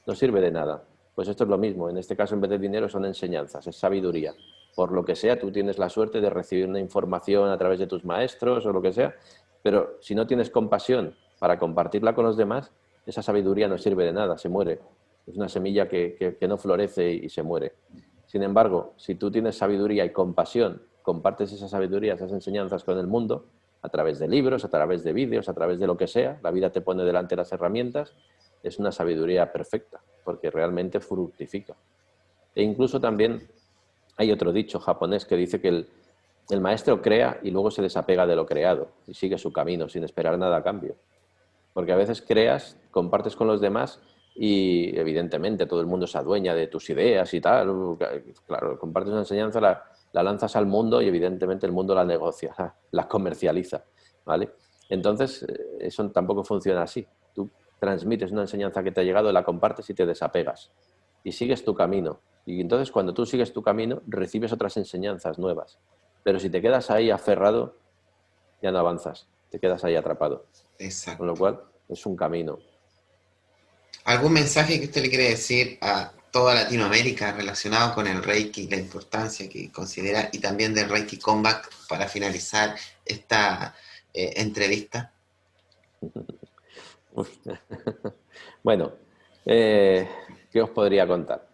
No sirve de nada. Pues esto es lo mismo. En este caso, en vez de dinero, son enseñanzas, es sabiduría. Por lo que sea, tú tienes la suerte de recibir una información a través de tus maestros o lo que sea, pero si no tienes compasión para compartirla con los demás, esa sabiduría no sirve de nada, se muere. Es una semilla que no florece y se muere. Sin embargo, si tú tienes sabiduría y compasión, compartes esa sabiduría, esas enseñanzas con el mundo, a través de libros, a través de vídeos, a través de lo que sea, la vida te pone delante las herramientas, es una sabiduría perfecta, porque realmente fructifica. E incluso también hay otro dicho japonés que dice que el maestro crea y luego se desapega de lo creado y sigue su camino sin esperar nada a cambio. Porque a veces creas, compartes con los demás y evidentemente todo el mundo se adueña de tus ideas y tal. Claro, compartes una enseñanza, la lanzas al mundo y evidentemente el mundo la negocia, la comercializa, ¿vale? Entonces, eso tampoco funciona así. Tú transmites una enseñanza que te ha llegado, la compartes y te desapegas y sigues tu camino. Y entonces cuando tú sigues tu camino, recibes otras enseñanzas nuevas. Pero si te quedas ahí aferrado, ya no avanzas, te quedas ahí atrapado. Con lo Exacto. cual, es un camino. ¿Algún mensaje que usted le quiere decir toda Latinoamérica relacionado con el Reiki, la importancia que considera, y también del Reiki Combat para finalizar esta entrevista? Bueno, ¿qué os podría contar?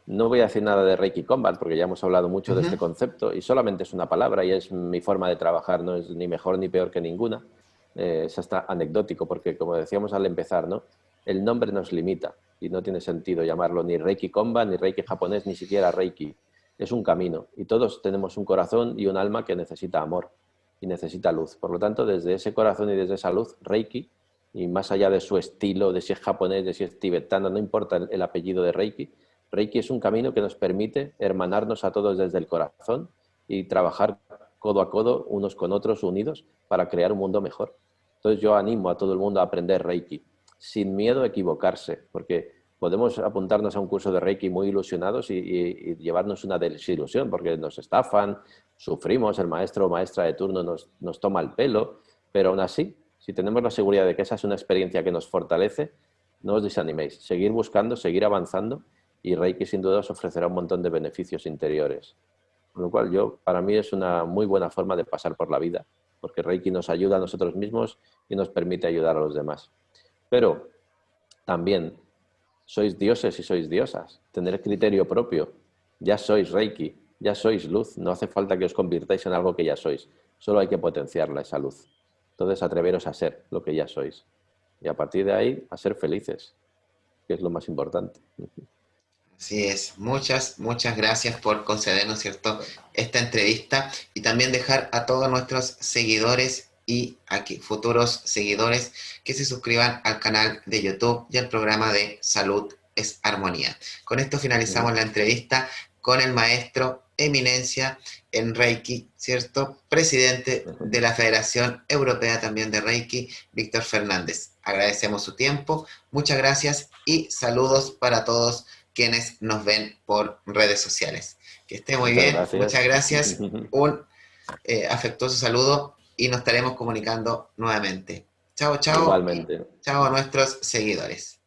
No voy a decir nada de Reiki Combat porque ya hemos hablado mucho de este Ujú. concepto y solamente es una palabra y es mi forma de trabajar, no es ni mejor ni peor que ninguna. Es hasta anecdótico porque, como decíamos al empezar, ¿no? El nombre nos limita y no tiene sentido llamarlo ni Reiki Combat, ni Reiki japonés, ni siquiera Reiki. Es un camino y todos tenemos un corazón y un alma que necesita amor y necesita luz. Por lo tanto, desde ese corazón y desde esa luz, Reiki, y más allá de su estilo, de si es japonés, de si es tibetano, no importa el apellido de Reiki, Reiki es un camino que nos permite hermanarnos a todos desde el corazón y trabajar codo a codo, unos con otros, unidos, para crear un mundo mejor. Entonces yo animo a todo el mundo a aprender Reiki, sin miedo a equivocarse, porque podemos apuntarnos a un curso de Reiki muy ilusionados y llevarnos una desilusión, porque nos estafan, sufrimos, el maestro o maestra de turno nos toma el pelo, pero aún así, si tenemos la seguridad de que esa es una experiencia que nos fortalece, no os desaniméis, seguir buscando, seguir avanzando y Reiki sin duda os ofrecerá un montón de beneficios interiores. Con lo cual para mí es una muy buena forma de pasar por la vida, porque Reiki nos ayuda a nosotros mismos y nos permite ayudar a los demás. Pero también sois dioses y sois diosas, tener criterio propio, ya sois Reiki, ya sois luz, no hace falta que os convirtáis en algo que ya sois, solo hay que potenciarla esa luz. Entonces atreveros a ser lo que ya sois y a partir de ahí a ser felices, que es lo más importante. Así es, muchas gracias por concedernos, ¿cierto?, esta entrevista y también dejar a todos nuestros seguidores y aquí futuros seguidores que se suscriban al canal de YouTube y al programa de Salud es Armonía. Con esto finalizamos la entrevista con el maestro Eminencia en Reiki, ¿cierto?, presidente de la Federación Europea también de Reiki, Víctor Fernández. Agradecemos su tiempo, muchas gracias y saludos para todos quienes nos ven por redes sociales. Que esté muy Muchas bien, muchas gracias. gracias, un afectuoso saludo y nos estaremos comunicando nuevamente. Chao, chao y Igualmente. chao a nuestros seguidores.